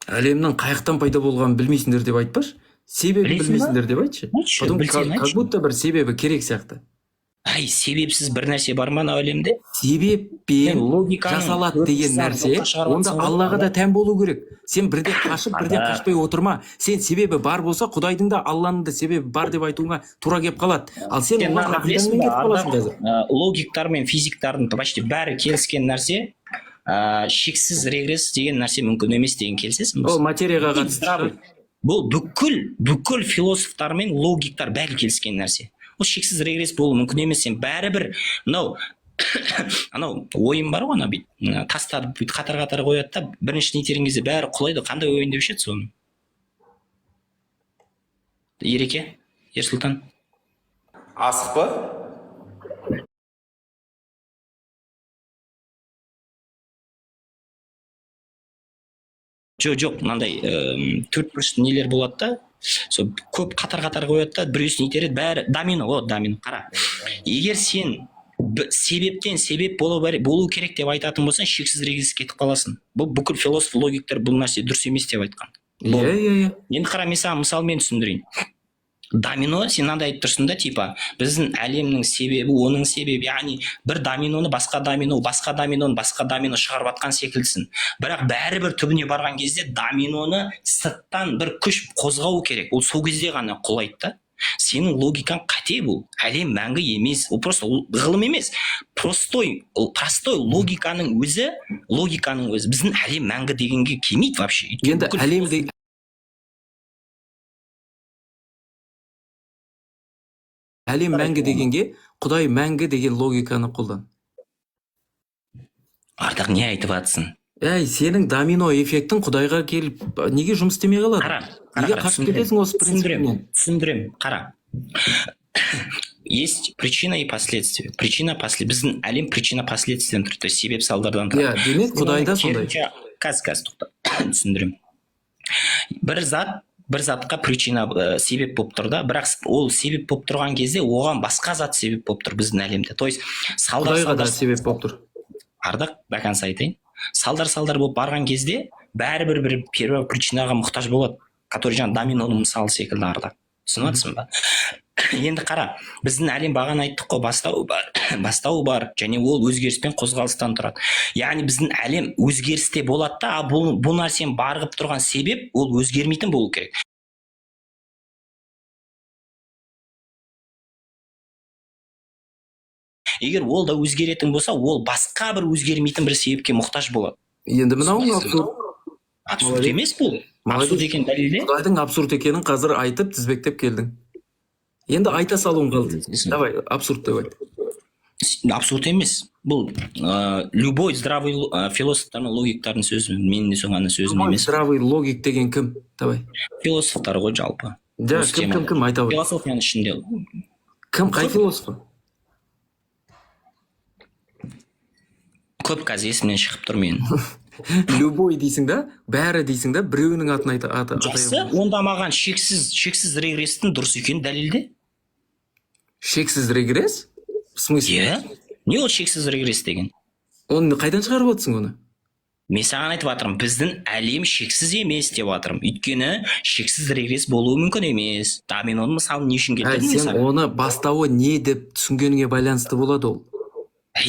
Әлемнің қаяқтан пайда болғанын білмейсіңдер деп айтпашы. Себебін білмейсіңдер деп айтшы. Потом как будто бір себебі керек сияқты. Ай, себепсіз бір нәрсе бар ма әлемде? Себеппен жасалады деген нәрсе, онда Аллаға да тән болу керек. Сен бірде қашып, бірде қашпай отырма. Сен себебі бар болса, Құдайдың да, Алланың да себебі бар деп айтуыңа тура кеп қалады. Ал сен оған ақидамен кетіп қаласың қазір. Логиктар мен физиктардың почти бәрі келіскен нәрсе, шексіз регресс деген нәрсе мүмкін емес деген келісесің бе? Ол материяға қатысты. Бұл бүкіл философтар мен логиктар бәрі келіскен нәрсе. Ол шексіз регресс болу мүмкін емес. Сен бәрібір анау ойын бар ғой, ана бүйтіп тастарды бүйтіп қатар қояды да, бірінші итерген кезде бәрі құлайды. Қандай ойын деп шеді соны? Ереке, Ерсұлтан. Асық па? Жоқ, мынандай төрт бұрышты нелер болады да, сол көп қатар қояды да, біреусін итереді, бәрі домино, қара. Егер сен себептен себеп болу керек деп айтатын болсаң, шексіз регресске кетіп қаласың. Бұл бүкіл философ логиктер бұл нәрсе дұрыс емес деп айтқан. Иә. Енді қара, мен саған мысалмен түсіндірейін. Домино, сен мынандай айтып тұрсың да, типа, біздің әлемнің себебі, оның себебі, яғни бір доминоны басқа домино шығарып атқан секілдісін. Бірақ бәрібір түбіне барған кезде доминоны сырттан бір күш қозғау керек. Ол сол кезде ғана құлайды да. Сенің логикаң қате бұл. Әлем мәңгі емес. Ол просто ғылым емес. Простой логиканың өзі біздің әлем мәңгі дегенге келмейді вообще. Енді әлем мәңгі дегенге Құдай мәңгі деген логиканы қолдан. Ардақ, не айтып жатсың? Сенің домино эффектің Құдайға келіп, неге жұмыс істемей қалады? Неге қашып кетесің осы принципінен? Түсіндірем, қара. Есть причина и последствия. Біздің әлем причина-последствиядан тұрады, то есть себеп-салдардан тұрады. Демек Құдайда сондай. Қазір тоқта, түсіндірем. Бір затқа причина себеп болып тұр да, бірақ ол себеп болып тұрған кезде оған басқа зат себеп болып тұр біздің әлемде. То есть Құдайға да себеп болып тұр. Ардақ, бәкәнсі айтайын. Салдар болып барған кезде бәрібір бір первая причинаға мұқтаж болады, который жаңа доминоның мысалы секілді. Ардақ, түсініп жатсың ба? Енді қара, біздің әлем бағана айттық қой, бастауы бар, және ол өзгеріс пен қозғалыстан тұрады. Яғни біздің әлем өзгерісте болады да, бұл нәрсені барғып тұрған себеп ол өзгермейтін болу керек. Егер ол да өзгеретін болса, ол басқа бір өзгермейтін бір себепке мұқтаж болады. Енді мынау абсурд. Абсурд емес бұл. Абсурд екен дәлелде. Құдайдың абсурд екенін қазір айтып тізбектеп келдің. Енді айта салуың қалды. Давай, абсурд деп айт. Абсурд емес. Бұл любой здравый философтардың, логиктардың сөзі. Менің де соңғаны сөзім емес. Здравый логик деген кім? Давай. Философтар ғой жалпы. Кім айта ғой. Философияның ішінде. Кім, қай философ? Көп қазір есімнен шығып тұр мен. любой дейсің да, бәрі дейсің да, біреуінің атын атай Жақсы, онда маған шексіз регресстің дұрыс екенін дәлелде. Шексіз регресс? В смысле? Иә. Не ол шексіз регресс деген? Оны қайдан шығарып отырсың оны? Мен саған айтып жатырмын, біздің әлем шексіз емес деп жатырмын. Өйткені шексіз регресс болуы мүмкін емес. Да, мен оны мысалы не үшін келтірдім? Сен оны бастауы не деп түсінгеніңе байланысты болады ол.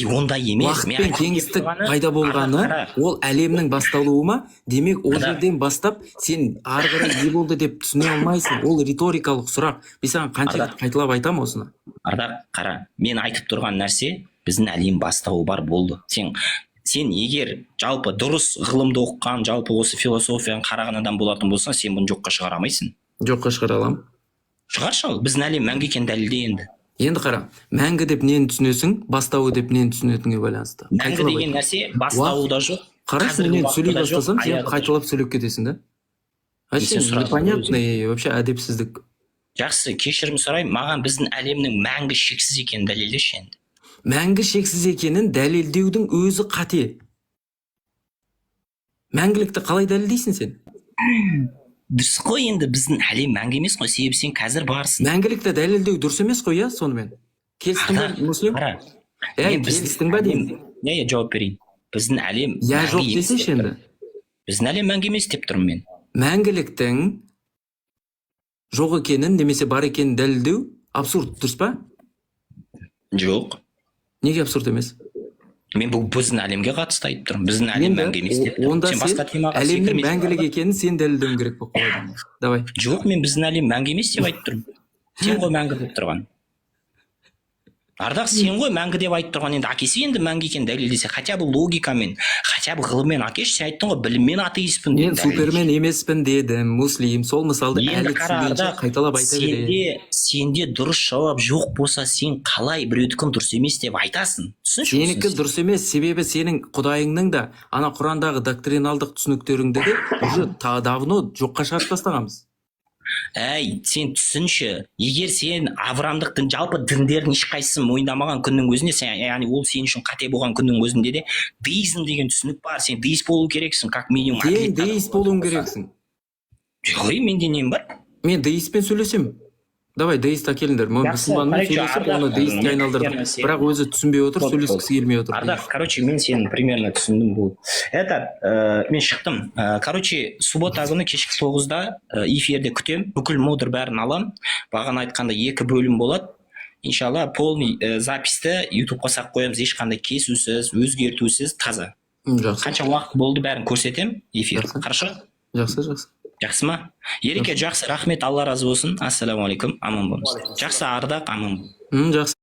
Ондай емес. Уақыт пен кеңістік пайда болғаны, ол әлемнің басталуы ма? Демек, ол жерден бастап, сен ары қарай не болды деп түсіне алмайсың. Ол риторикалық сұрақ. Мен саған қанша қайталап айтамын осыны. Ардақ, қара, мен айтып тұрған нәрсе, біздің әлем бастауы бар болды. Сен егер жалпы дұрыс ғылымды оқыған, жалпы осы философияны қараған адам болатын болсаң, сен бұны жоққа шығара алмайсың. Жоққа шығара аламын. Шығаршы, біздің әлем мәңгі екенін дәлелде енді. Енді қара, мәңгі деп нені түсінесің, бастауы деп нені түсінетінге байланысты. Мәңгі деген нәрсе бастауы да жоқ. Қарашы, мен сөйлей бастасам, сен қайталап сөйлеп кетесің да. Вообще непонятный, вообще әдепсіздік. Жақсы, кешірім сұраймын, маған біздің әлемнің мәңгі шексіз екенін дәлелдеші енді. Мәңгі шексіз екенін дәлелдеудің өзі қате. Мәңгілікті қалай дәлелдейсің сен? Дұрыс қой, енді біздің әлем мәңгі емес қой, себебі сен қазір барсың. Мәңгілікті дәлелдеу дұрыс емес қой, иә, сонымен. Келістің ба, Муслим? Келістің ба деймін? Жауап берейін. Біздің әлем жоқ десеші енді. Біздің әлем мәңгі емес деп тұрмын мен. Мәңгіліктің жоқ екенін немесе бар екенін дәлелдеу абсурд, дұрыс па? Жоқ. Неге абсурд емес? Мен бұл біздің әлемге қатысты айтып тұрмын. Біздің әлем мәңгі емес деп тұрмын. Онда сен әлемнің мәңгілік екенін сен дәлелдеуің керек болып қалады. Давай. Жоқ, мен біздің әлем мәңгі емес деп айтып тұрмын. Сен ғой мәңгі деп тұрған. Ардақ, сен ғой мәңгі деп айтып тұрған, енді әкесі енді мәңгі екенін дәлелдесе, хотя бы логикамен, хотя бы ғылыммен, әкеш, сен айттың ғой, біліммен атеистпін. Мен супермен емеспін дедім, Муслим, сол мысалды әлі түсінбейінше қайталап айта бере. Сенде дұрыс жауап жоқ болса, сен қалай біреудікін дұрыс емес деп айтасың? Сенікі дұрыс емес, себебі сенің құдайыңның да ана Құрандағы доктриналдық түсініктеріңді де уже давно жоққа шығарып тастағанбыз. Сен түсінші, егер сен авраамдық дін, жалпы діндердің ешқайсысын мойындамаған күннің өзінде, яғни ол сен үшін қате болған күннің өзінде де деизм деген түсінік бар. Сен деист болу керексің, как минимум. Сен деист болуың керексің. Жоқ, менде нем бар? Мен деистпен сөйлесем. Давай, деист әкеліңдер. Мұсылманмен сөйлесіп, оны деистке айналдырып. Бірақ өзі түсінбей отыр, сөйлескісі келмей отыр. Ардақ, мен сені примерно түсіндім бұл. Мен шықтым. Суббота күні кешкі 9-да эфирде күтем. Бүкіл модуль бәрін алам. Бағана айтқанда 2 бөлім болады. Иншалла, полный записті YouTube-ға сақ қоямыз, ешқандай кесусіз, өзгертусіз, таза. Қанша уақыт болды бәрін көрсетем эфир. Қарашы? Жақсы. Жақсы ма? Ереке, жақсы, рахмет, Алла разы болсын. Ассаламу алейкум, аман болыңыз. Жақсы, Ардақ, аман болыңыз. Жақсы.